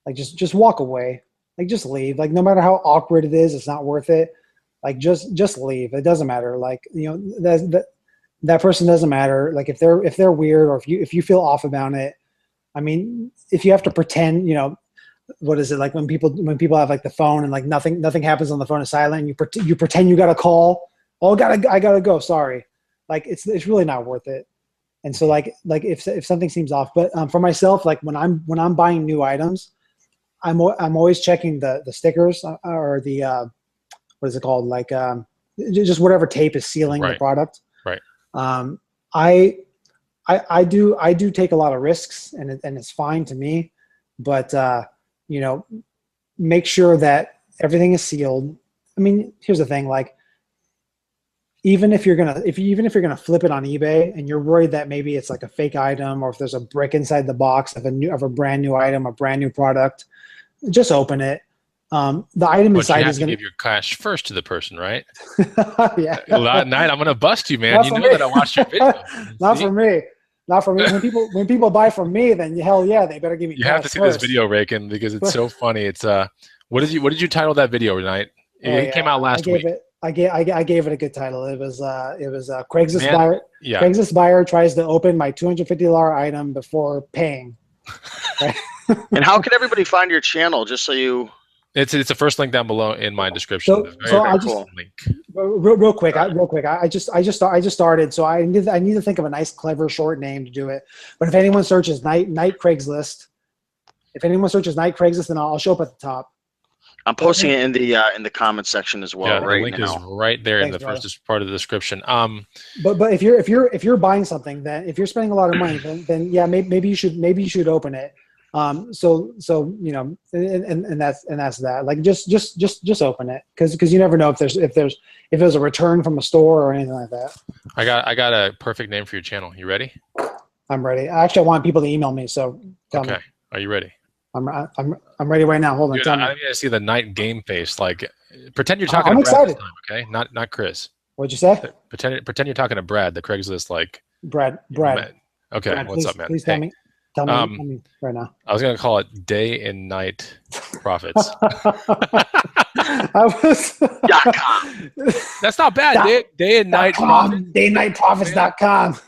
Like just walk away. Like just leave. Like no matter how awkward it is, it's not worth it. Like just leave. It doesn't matter. Like, you know, that person doesn't matter. Like if they're weird, or if you feel off about it. I mean, if you have to pretend, you know, what is it like when people have like the phone and like nothing happens on the phone is silent, and you pretend you got a call. Oh, I gotta go. Sorry. Like it's really not worth it. And so like if something seems off, but for myself, like when I'm buying new items, I'm always checking the stickers or the what is it called? Like just whatever tape is sealing the product. Right. I do take a lot of risks, and it's fine to me, but you know, make sure that everything is sealed. I mean, here's the thing, like even if you're gonna flip it on eBay and you're worried that maybe it's like a fake item, or if there's a brick inside the box of a brand new item, a brand new product, just open it. The item inside you have is to going give your cash first to the person, right? Yeah. At night, I'm gonna bust you, man. You know that I watched your video. Not for me. Not for me. When people buy from me, then hell yeah, they better give me. You have to see this video, Raiken, because it's so funny. It's what did you title that video tonight? It came out last week. I gave it a good title. It was Craigslist buyer. Yeah. Craigslist buyer tries to open my $250 item before paying. Right? And how can everybody find your channel? Just so you. It's the first link down below in my description. I'll cool link. Real quick. I just started, so I need to think of a nice, clever, short name to do it. But if anyone searches Night Craigslist, then I'll show up at the top. I'm posting it in the comment section as well the link now. is right there. Thanks, in the brother. first part of the description. But if you're buying something, then if you're spending a lot of money, then yeah, maybe you should open it. So you know, and that's that. Like just open it, because you never know if there's a return from a store or anything like that. I got a perfect name for your channel. You ready? I'm ready. Actually, I want people to email me. So tell me. Are you ready? I'm ready right now. Hold on. Dude, Tell me. I need to see the Knight game face. Like, pretend you're talking I'm to Brad excited. this time, okay? Not Chris. What'd you say? Pretend you're talking to Brad, the Craigslist like. Brad. Okay, Brad, what's up, man? Please tell me. Tell me right now. I was gonna call it Day and Night Profits. That's not bad. Day and Night Profits. DayandNightProfits.com.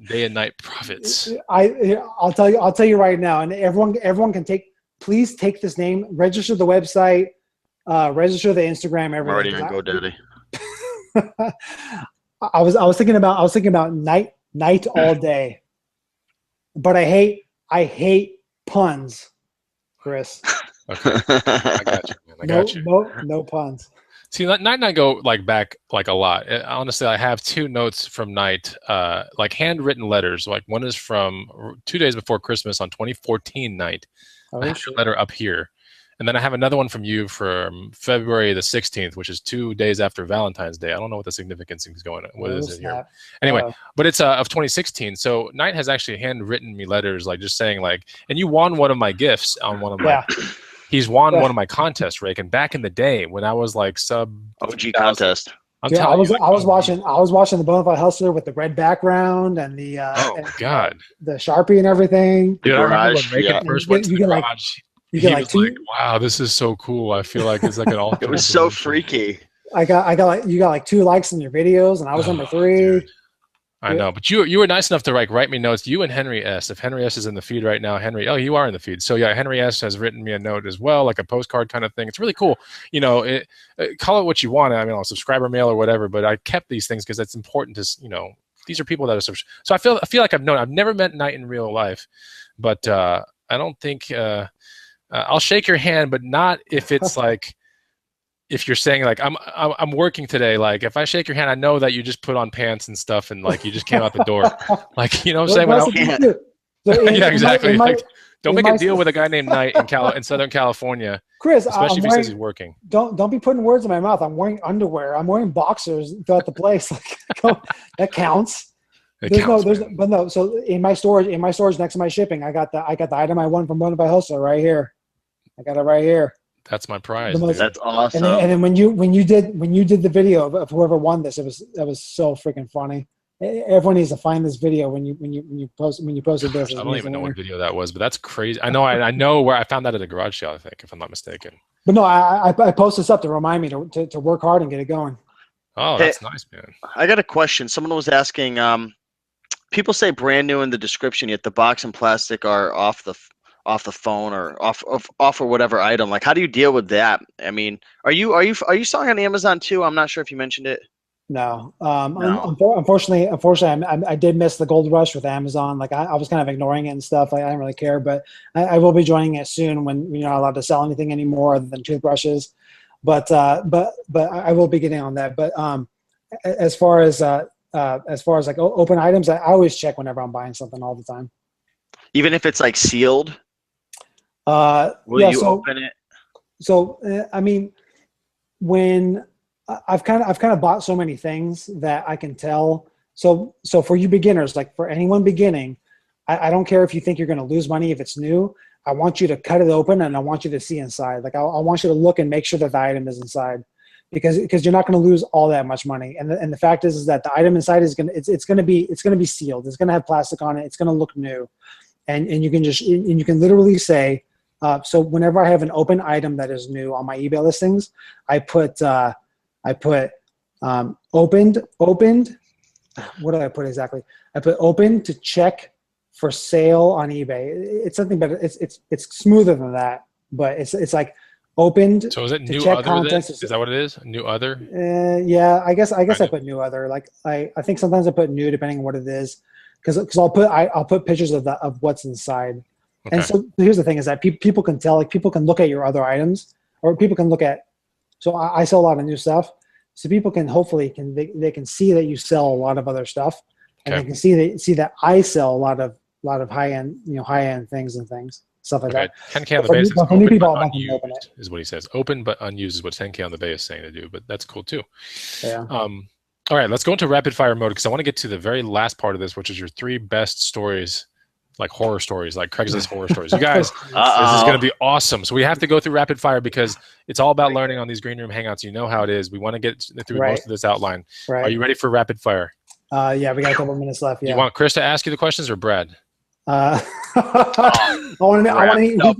Day and Night Profits. I'll tell you right now, and everyone can please take this name, register the website, register the Instagram, everything. I'm already on GoDaddy. I was thinking about night all day, but I hate puns, Chris. Okay, I got you, man. I got you. No puns. See, Night and I go like back like a lot. Honestly, I have two notes from Night, like handwritten letters. Like one is from 2 days before Christmas on 2014 Night. I have a letter up here. And then I have another one from you from February the 16th, which is 2 days after Valentine's Day. I don't know what the significance is going on. What is it here? Anyway, but it's of 2016. So Knight has actually handwritten me letters, like just saying like, and you won one of my gifts on one of my, he's won one of my contests, Raiken, back in the day when I was like sub OG contest. Dude, I was watching the Bonafide Hustler with the red background and the the Sharpie and everything. Dude, I remember when Raiken first went to the garage. You he was like, wow, this is so cool. I feel like it's like an all. It was so freaky. You got like 2 likes in your videos, and I was number 3. Dude. I know, but you were nice enough to like write me notes. You and Henry S. If Henry S. is in the feed right now, you are in the feed. So yeah, Henry S. has written me a note as well, like a postcard kind of thing. It's really cool. You know, call it what you want. I mean, subscriber mail or whatever. But I kept these things because it's important to these are people that are so I feel like I've never met Knight in real life, but I don't think. I'll shake your hand, but not if it's like, if you're saying like, I'm working today. Like if I shake your hand, I know that you just put on pants and stuff and like you just came out the door. Like, you know what I'm saying? Yeah, exactly. Don't make a deal with a guy named Knight in Southern California, Chris, especially if he says he's working. Don't be putting words in my mouth. I'm wearing underwear. I'm wearing boxers throughout the place. Like, that counts. So in my storage next to my shipping, I got the item I won from Bonafide Hustler right here. I got it right here. That's my prize. That's awesome. And then when you did the video of whoever won this, that was so freaking funny. Everyone needs to find this video when you posted this. I don't even know what video that was, but that's crazy. I know where I found that at a garage sale, I think, if I'm not mistaken. But no, I post this up to remind me to work hard and get it going. Oh, that's nice, man. I got a question. Someone was asking. People say brand new in the description, yet the box and plastic are off the phone or off or whatever item. Like, how do you deal with that? I mean, are you selling on Amazon too? I'm not sure if you mentioned it. No. Unfortunately, I did miss the gold rush with Amazon. Like I was kind of ignoring it and stuff. Like I didn't really care, but I will be joining it soon when you're not allowed to sell anything anymore other than toothbrushes. But I will be getting on that. But as far as like open items, I always check whenever I'm buying something all the time. Even if it's like sealed. Will you open it? So I mean, when I've kind of bought so many things that I can tell. So for you beginners, like for anyone beginning, I don't care if you think you're going to lose money if it's new. I want you to cut it open and I want you to see inside. Like I want you to look and make sure that the item is inside, because you're not going to lose all that much money. And the fact is that the item inside is going to be sealed. It's going to have plastic on it. It's going to look new, and you can literally say. So whenever I have an open item that is new on my eBay listings, I put opened. What did I put exactly? I put open to check for sale on eBay. It's something better. It's smoother than that, but it's like opened. So is it new check other? contents. Is that what it is? New other? Yeah, I guess I put new other. Like I think sometimes I put new depending on what it is, because I'll put pictures of what's inside. Okay. And so here's the thing: is that people can tell, like people can look at your other items, or people can look at. So I sell a lot of new stuff, so people can hopefully they can see that you sell a lot of other stuff, and they can see that I sell a lot of high end things and stuff like that. 10K on the base is for new open people, but I want them to open unused, it. is what he says. Open but unused is what 10K on the base is saying to do, but that's cool too. Yeah. All right, let's go into rapid fire mode because I want to get to the very last part of this, which is your 3 best stories, like horror stories, like Craigslist horror stories. You guys, this is going to be awesome. So we have to go through rapid fire because it's all about learning on these green room hangouts. You know how it is. We want to get through most of this outline. Right. Are you ready for rapid fire? Yeah, we got a couple minutes left. Yeah. Do you want Chris to ask you the questions or Brad? I want to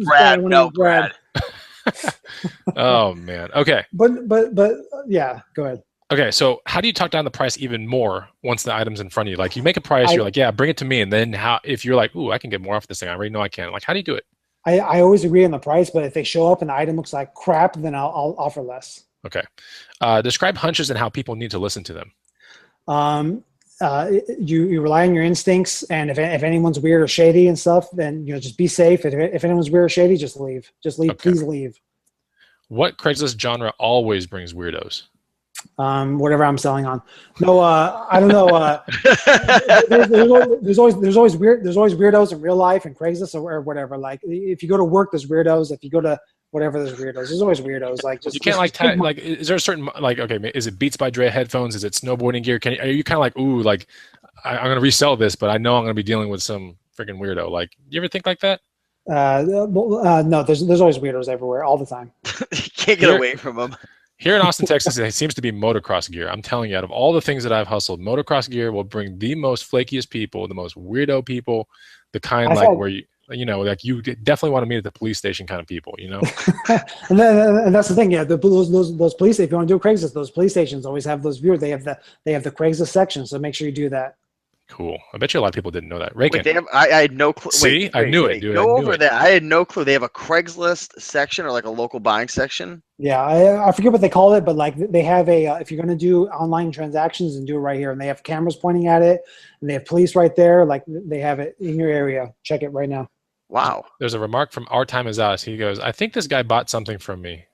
Brad. Oh man. Okay. But yeah, go ahead. Okay, so how do you talk down the price even more once the item's in front of you? Like you make a price, you're like, yeah, bring it to me, and then how? If you're like, ooh, I can get more off this thing, I already know I can. Like, how do you do it? I always agree on the price, but if they show up and the item looks like crap, then I'll offer less. Okay. Describe hunches and how people need to listen to them. You rely on your instincts, and if anyone's weird or shady and stuff, then just be safe. If anyone's weird or shady, just leave. Just leave. Okay. Please leave. What Craigslist genre always brings weirdos? Whatever I'm selling on. No, I don't know. There's always weirdos in real life and Craigslist or whatever. Like if you go to work, there's weirdos. If you go to whatever, there's weirdos. There's always weirdos. Like just you can't like is there a certain like okay, is it Beats by Dre headphones? Is it snowboarding gear? Are you kind of like ooh like I'm gonna resell this, but I know I'm gonna be dealing with some freaking weirdo. Like you ever think like that? No, there's always weirdos everywhere all the time. You can't get away from them. Here in Austin, Texas, it seems to be Motocross Gear. I'm telling you, out of all the things that I've hustled, Motocross Gear will bring the most flakiest people, the most weirdo people, the kind where like you definitely want to meet at the police station kind of people, you know? and that's the thing, yeah. Those police, if you want to do a Craigslist, those police stations always have those viewers. They have the Craigslist section, so make sure you do that. Cool. I bet you a lot of people didn't know that. Raiken. I had no clue. See, I knew it, dude. Go over that. I had no clue. They have a Craigslist section or like a local buying section. Yeah, I forget what they call it, but like they have a if you're going to do online transactions and do it right here, and they have cameras pointing at it, and they have police right there. Like they have it in your area. Check it right now. Wow. There's a remark from Our Time Is Us. He goes, "I think this guy bought something from me."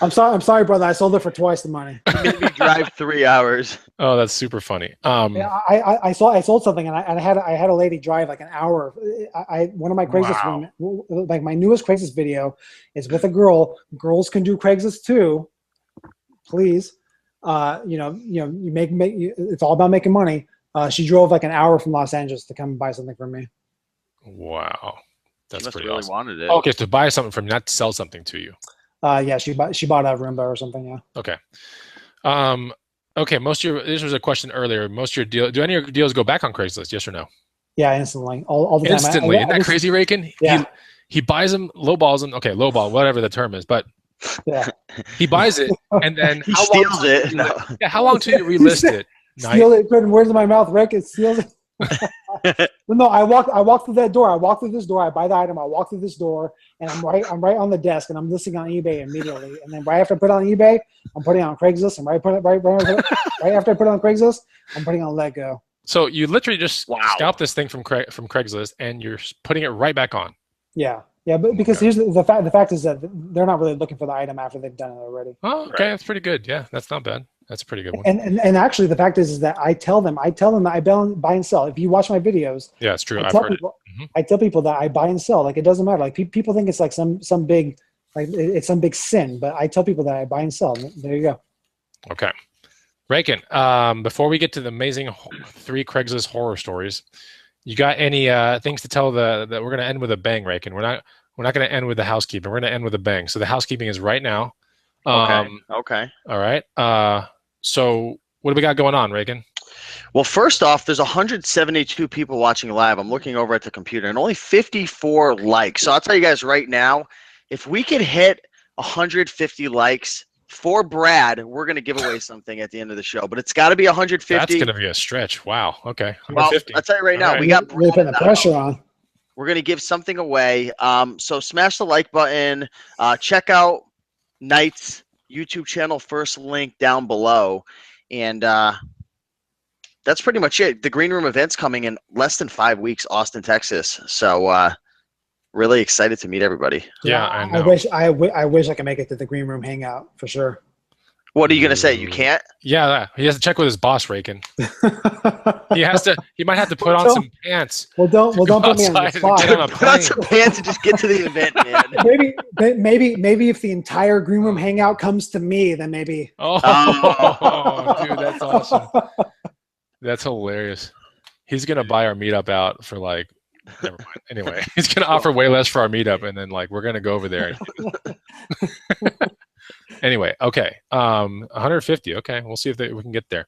I'm sorry, brother. I sold it for twice the money. Made me drive 3 hours. Oh, that's super funny. Yeah, I sold something, and I had a lady drive like an hour. One of my Craigslist like my newest Craigslist video is with a girl. Girls can do Craigslist too. Please, you make it's all about making money. She drove like an hour from Los Angeles to come buy something from me. Wow, that's pretty really awesome. Wanted it. Okay, to buy something from you, not to sell something to you. Yeah, she bought a Roomba or something. Yeah. Okay. Okay. This was a question earlier. Most of your deal. Do any of your deals go back on Craigslist? Yes or no? Yeah, instantly. All the time. Instantly. Isn't that crazy, Raiken? Yeah. He buys them, lowballs them. Okay, lowball, whatever the term is, but yeah, he buys it and then he steals it. How long till you relist it? Steal it. Put words in my mouth. Raiken steals it. Well, no, I walk through that door. I walk through this door. I buy the item. I walk through this door, and I'm right on the desk, and I'm listing on eBay immediately. And then right after I put it on eBay, I'm putting it on Craigslist. And right after I put it on Craigslist, I'm putting it on Let Go. So you literally just scalp this thing from Craigslist, and you're putting it right back on. Yeah, but because here's the fact. The fact is that they're not really looking for the item after they've done it already. Oh, okay, that's pretty good. Yeah, that's not bad. That's a pretty good one. And actually, the fact is that I tell them that I buy and sell. If you watch my videos, yeah, it's true. I've heard it. I tell people that I buy and sell. Like it doesn't matter. Like people think it's like some big, like it's some big sin. But I tell people that I buy and sell. There you go. Okay, Raiken. Before we get to the amazing 3 Craigslist horror stories, you got any things to tell that we're going to end with a bang, Raiken? We're not going to end with the housekeeping. We're going to end with a bang. So the housekeeping is right now. Okay. All right. So what do we got going on, Raiken? Well, first off, there's 172 people watching live. I'm looking over at the computer and only 54 likes. So I'll tell you guys right now, if we could hit 150 likes for Brad, we're going to give away something at the end of the show. But it's got to be 150. That's going to be a stretch. Wow. Okay. Well, I'll tell you right now, we got really putting the pressure on. We're going to give something away. So smash the like button. Check out Knight's YouTube channel, first link down below, and that's pretty much it. The Green Room event's coming in less than 5 weeks, Austin, Texas. So Really excited to meet everybody. Yeah, I know. I wish I could make it to the green room hangout for sure. What are you gonna say? You can't? Yeah, he has to check with his boss, Raiken. He might have to put on some pants. Well, don't put me on the outside spot. and get on a Put on plane. some pants and just get to the event, man. Maybe if the entire green room hangout comes to me, then maybe. Oh, dude, that's awesome. That's hilarious. He's gonna buy our meetup out for like, never mind. Anyway, he's gonna offer way less for our meetup, and then like we're gonna go over there. Anyway, okay, 150. Okay, we'll see if we can get there.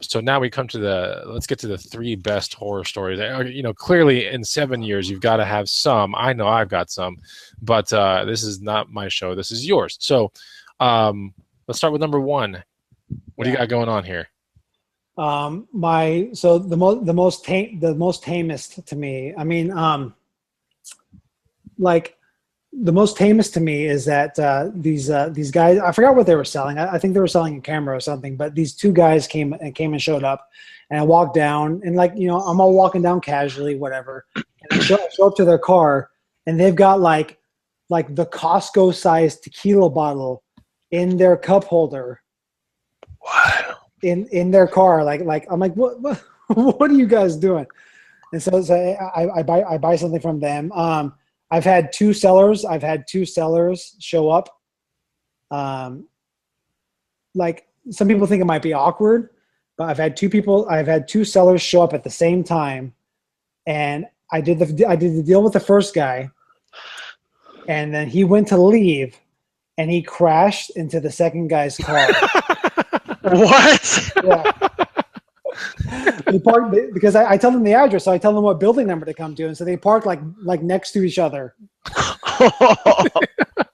So now we come to let's get to the 3 best horror stories. You know, clearly in 7 years you've got to have some. I know I've got some, but this is not my show. This is yours. So let's start with number 1. What do you got going on here? The most tamest to me. I mean, like the most tamest to me is that these guys. I forgot what they were selling. I think they were selling a camera or something. But these 2 guys came and showed up, and I walked down, and like, you know, I'm all walking down casually, whatever. And I show up to their car, and they've got like the Costco sized tequila bottle in their cup holder. Wow. In their car, like I'm like, what are you guys doing? And so I buy something from them. I've had 2 sellers show up. Like some people think it might be awkward, but I've had 2 sellers show up at the same time, and I did the deal with the first guy, and then he went to leave, and he crashed into the second guy's car. What? Yeah. They parked because I tell them the address, so I tell them what building number to come to, and so they park like next to each other.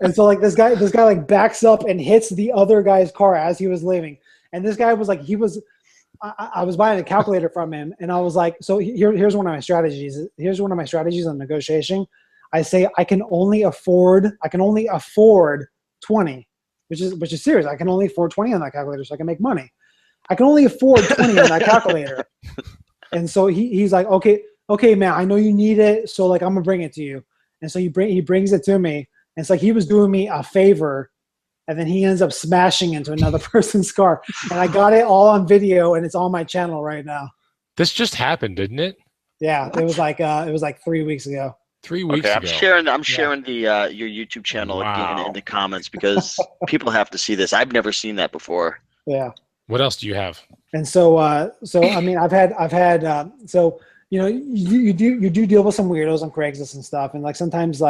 And so like this guy like backs up and hits the other guy's car as he was leaving. And this guy was like, I was buying a calculator from him, and I was like, so here's one of my strategies. Here's one of my strategies on negotiation. I say I can only afford 20, which is serious. I can only afford 20 on that calculator, so I can make money. I can only afford 20 on that calculator. And so he's like, okay, man, I know you need it, so like I'm gonna bring it to you. And so he brings it to me. And it's like he was doing me a favor, and then he ends up smashing into another person's car. And I got it all on video, and it's on my channel right now. This just happened, didn't it? Yeah, it was like 3 weeks ago. 3 weeks ago. I'm sharing the your YouTube channel again in the comments because people have to see this. I've never seen that before. Yeah. What else do you have? And so I mean, I've had so you know, you do deal with some weirdos on Craigslist and stuff, and like sometimes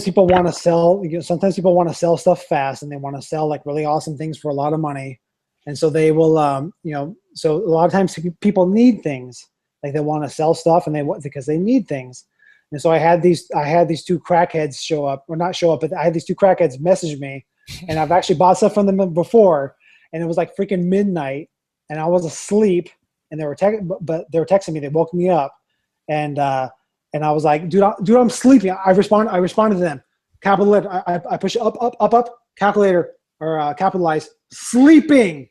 people want to sell. You know, sometimes people want to sell stuff fast, and they want to sell like really awesome things for a lot of money, and so they will you know, so a lot of times people need things, like they want to sell stuff, and because they need things. And so I had these 2 crackheads show up, or not show up, but I had these 2 crackheads message me, and I've actually bought stuff from them before. And it was like freaking midnight, and I was asleep, and they were texting me. They woke me up, and I was like, dude, I'm sleeping. I responded to them, capital letter. I push up, calculator, or capitalize, sleeping.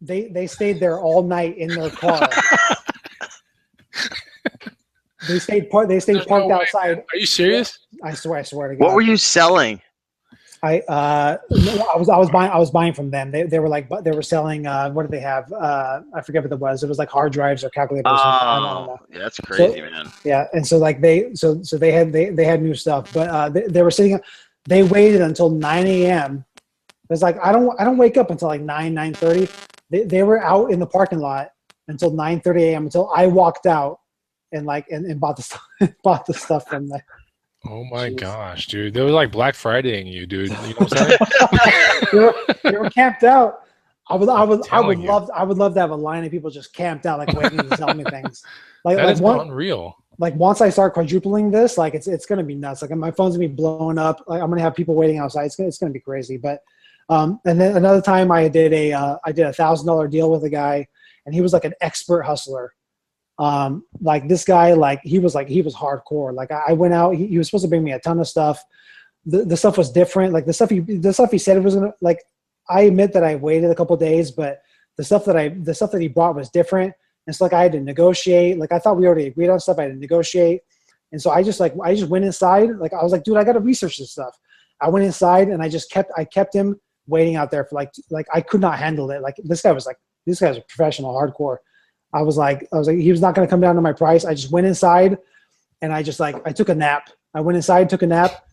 They stayed there all night in their car. They stayed parked outside. Are you serious? I swear to God. What were you selling? I was buying from them. They were selling what did they have? I forget what it was. It was like hard drives or calculators. Oh, yeah, that's crazy, man. Yeah, and so like they had new stuff, but they were sitting. They waited until 9 a.m. It's like I don't wake up until like 9:30. They were out in the parking lot until 9:30 a.m. until I walked out and bought the stuff from there. Oh my gosh, dude! They were like Black Fridaying you, dude. You know what I'm saying? they were camped out. I would love to have a line of people just camped out, like waiting to sell me things. That is unreal. Like once I start quadrupling this, like it's gonna be nuts. Like my phone's gonna be blowing up. Like I'm gonna have people waiting outside. It's gonna be crazy. But and then another time I did a $1,000 deal with a guy, and he was like an expert hustler. Like this guy, like he was hardcore. Like I went out, he was supposed to bring me a ton of stuff. The stuff was different. Like the stuff he said it was gonna, like, I admit that I waited a couple of days, but the stuff that he brought was different. And so like I had to negotiate. Like I thought we already agreed on stuff. I had to negotiate. And so I just went inside. Like I was like, dude, I got to research this stuff. I went inside and I kept him waiting out there for like I could not handle it. Like this guy was a professional, hardcore. I was like, he was not going to come down to my price. I just went inside and I took a nap. I went inside, took a nap,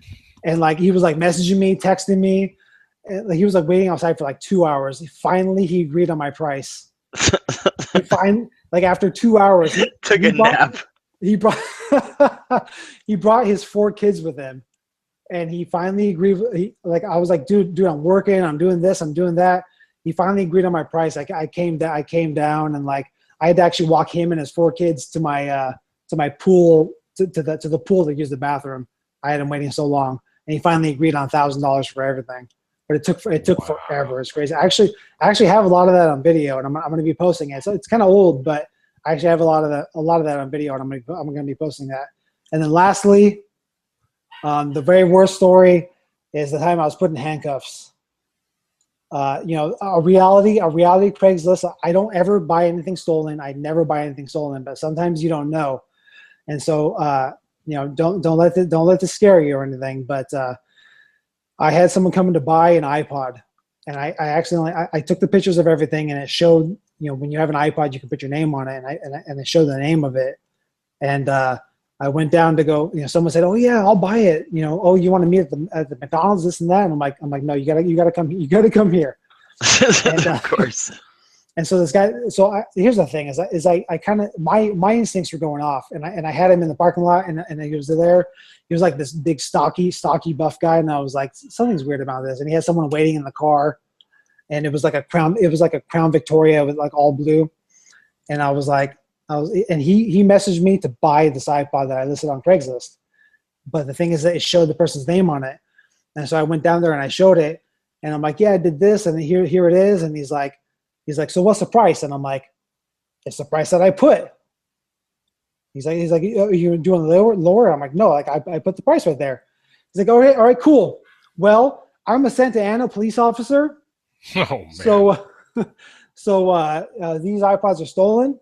and like he was like messaging me, texting me. And, like, he was like waiting outside for like 2 hours. Finally, he agreed on my price. Like after 2 hours, he took a nap. He brought he brought his 4 kids with him, and he finally agreed. I was like, dude, I'm working. I'm doing this. I'm doing that. He finally agreed on my price. I came down, and like I had to actually walk him and his 4 kids to my pool to the pool to use the bathroom. I had him waiting so long, and he finally agreed on $1,000 for everything. But it took forever. It's crazy. I actually have a lot of that on video, and I'm going to be posting it. So it's kind of old, but I actually have a lot of that on video, and I'm going to be posting that. And then lastly, the very worst story is the time I was put in handcuffs. A reality Craigslist. I don't ever buy anything stolen. I never buy anything stolen, but sometimes you don't know. And so, don't let this scare you or anything. But I had someone coming to buy an iPod, and I accidentally took the pictures of everything, and it showed, when you have an iPod, you can put your name on it, and it showed the name of it. And I went down to go. Someone said, "Oh yeah, I'll buy it." "Oh, you want to meet at the McDonald's, this and that?" And I'm like, "No, you gotta come here." And, of course. And so this guy. So here's the thing: is I kind of my instincts were going off, and I had him in the parking lot, and he was there. He was like this big stocky buff guy, and I was like, something's weird about this. And he had someone waiting in the car, and it was like a Crown Victoria with like all blue, and he messaged me to buy this iPod that I listed on Craigslist. But the thing is that it showed the person's name on it, and so I went down there and I showed it, and I'm like, yeah, I did this, and here it is, and he's like, so what's the price? And I'm like, it's the price that I put. He's like, are you doing lower? I'm like, no, like I put the price right there. He's like, all right, cool. Well, I'm a Santa Ana police officer. Oh man. So these iPods are stolen,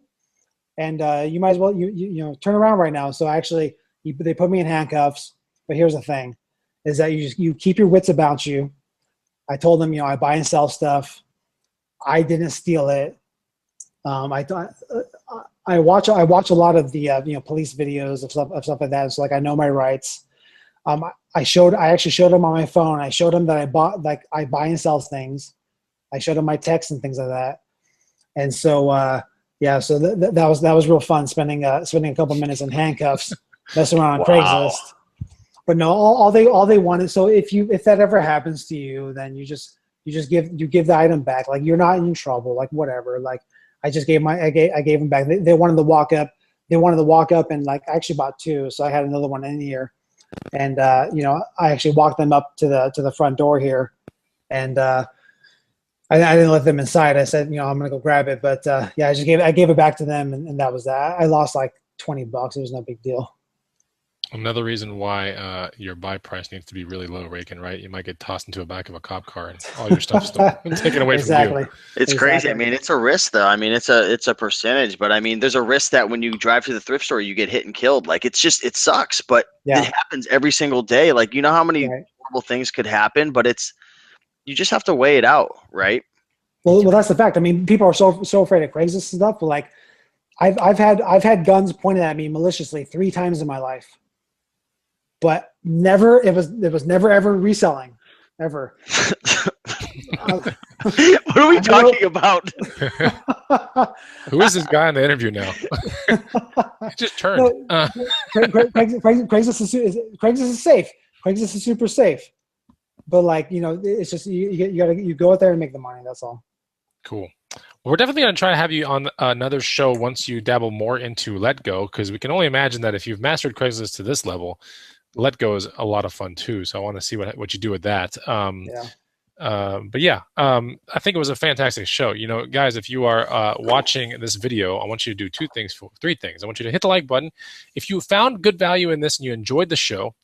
and you might as well you turn around right now. So actually, they put me in handcuffs. But here's the thing: is that you keep your wits about you. I told them, I buy and sell stuff. I didn't steal it. I watch a lot of the police videos of stuff like that. So like I know my rights. I actually showed him on my phone. I showed him that I buy and sell things. I showed him my texts and things like that. And so so that was real fun spending a couple minutes in handcuffs messing around on Craigslist. But no, all they wanted. So if that ever happens to you, then you give the item back. Like you're not in trouble. Like whatever. Like I just gave them back. They wanted to walk up. And like I actually bought 2, so I had another one in here. And I actually walked them up to the front door here, and I didn't let them inside. I said, I'm gonna go grab it. But I gave it back to them, and that was that. I lost like $20. It was no big deal. Another reason why your buy price needs to be really low, Raiken, right? You might get tossed into the back of a cop car and all your stuff taken away from you. It's crazy. I mean, it's a risk, though. I mean, it's a percentage, but I mean, there's a risk that when you drive to the thrift store, you get hit and killed. Like it sucks, but it happens every single day. Like how many horrible things could happen, but you just have to weigh it out, right? Well, that's the fact. I mean, people are so afraid of Craigslist and stuff. But like, I've had guns pointed at me maliciously 3 times in my life. But never, it was never ever reselling, ever. What are we talking about? Who is this guy in the interview now? He just turned. Craigslist is safe. Craigslist is super safe. But like it's just you go out there and make the money. That's all. Cool. Well, we're definitely going to try to have you on another show once you dabble more into Let Go, because we can only imagine that if you've mastered Craigslist to this level, Let Go is a lot of fun too. So I want to see what you do with that. I think it was a fantastic show. Guys, if you are watching this video, I want you to do 3 things. I want you to hit the like button. If you found good value in this and you enjoyed the show,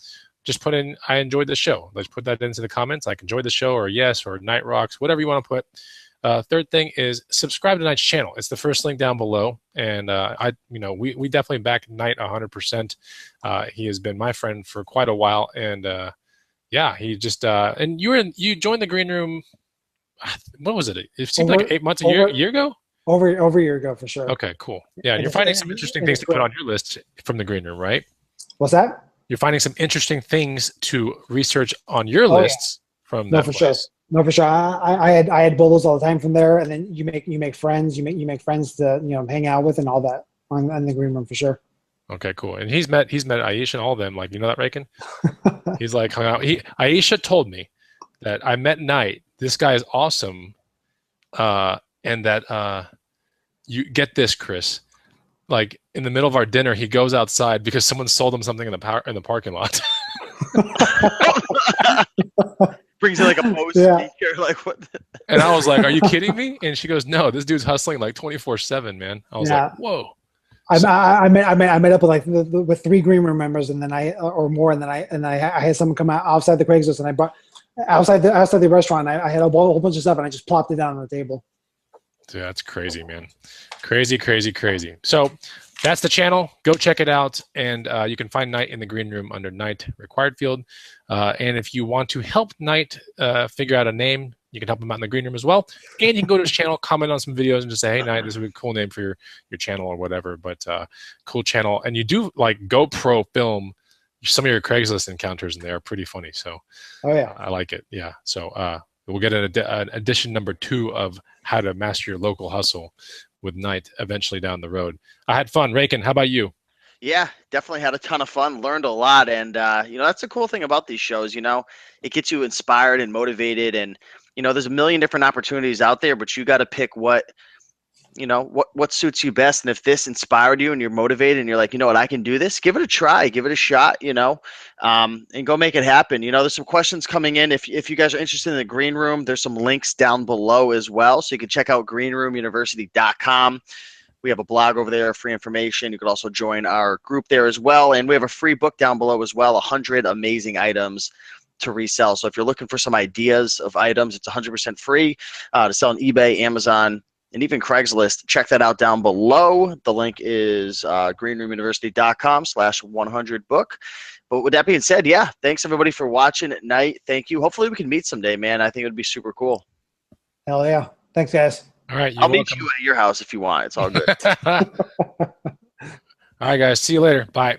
just put in, I enjoyed the show. Let's put that into the comments. Like enjoyed the show, or yes, or Night Rocks, whatever you want to put. Third thing is subscribe to Knight's channel. It's the first link down below, and we definitely back Knight 100%. He has been my friend for quite a while, and yeah, he just and you joined the green room. What was it? It seemed like 8 months, a year ago. Over a year ago, for sure. Okay, cool. Yeah, and you're finding some interesting things to put on your list from the green room, right? What's that? You're finding some interesting things to research on your lists from that. No, for sure. No, for sure. I had bubbles all the time from there, and then you make friends. You make friends to hang out with and all that on the green room, for sure. Okay, cool. And he's met Aisha and all of them. Like, you know that, Raiken? He's like hung out. Aisha told me that I met Knight. This guy is awesome, and that you get this, Chris. Like, in the middle of our dinner, he goes outside because someone sold him something in the parking lot. Brings in like a post speaker, like what? And I was like, "Are you kidding me?" And she goes, "No, this dude's hustling like 24/7, man." I was like, "Whoa." I met up with 3 green room members, and then I had someone come out outside the Craigslist, and I brought outside the restaurant. I had a whole bunch of stuff, and I just plopped it down on the table. Dude, that's crazy, man. Crazy. So that's the channel. Go check it out. And you can find Knight in the green room under Knight Required Field. And if you want to help Knight figure out a name, you can help him out in the green room as well. And you can go to his channel, comment on some videos, and just say, "Hey, Knight, this would be a cool name for your channel," or whatever. But cool channel. And you do like GoPro film some of your Craigslist encounters, and they are pretty funny. So I like it. Yeah. So we'll get an edition number 2 of how to master your local hustle with Knight eventually down the road. I had fun. Raiken, how about you? Yeah, definitely had a ton of fun, learned a lot. And, that's the cool thing about these shows, it gets you inspired and motivated. And, there's a million different opportunities out there, but you got to pick what suits you best. And if this inspired you and you're motivated and you're like, I can do this, give it a try, give it a shot, and go make it happen. There's some questions coming in. If you guys are interested in the green room, there's some links down below as well. So you can check out greenroomuniversity.com. We have a blog over there, free information. You could also join our group there as well. And we have a free book down below as well, 100 amazing items to resell. So if you're looking for some ideas of items, it's 100% free to sell on eBay, Amazon, and even Craigslist. Check that out down below. The link is greenroomuniversity.com/100book. But with that being said, thanks everybody for watching at night. Thank you. Hopefully we can meet someday, man. I think it would be super cool. Hell yeah. Thanks, guys. All right. I'll meet you at your house if you want. It's all good. All right, guys. See you later. Bye.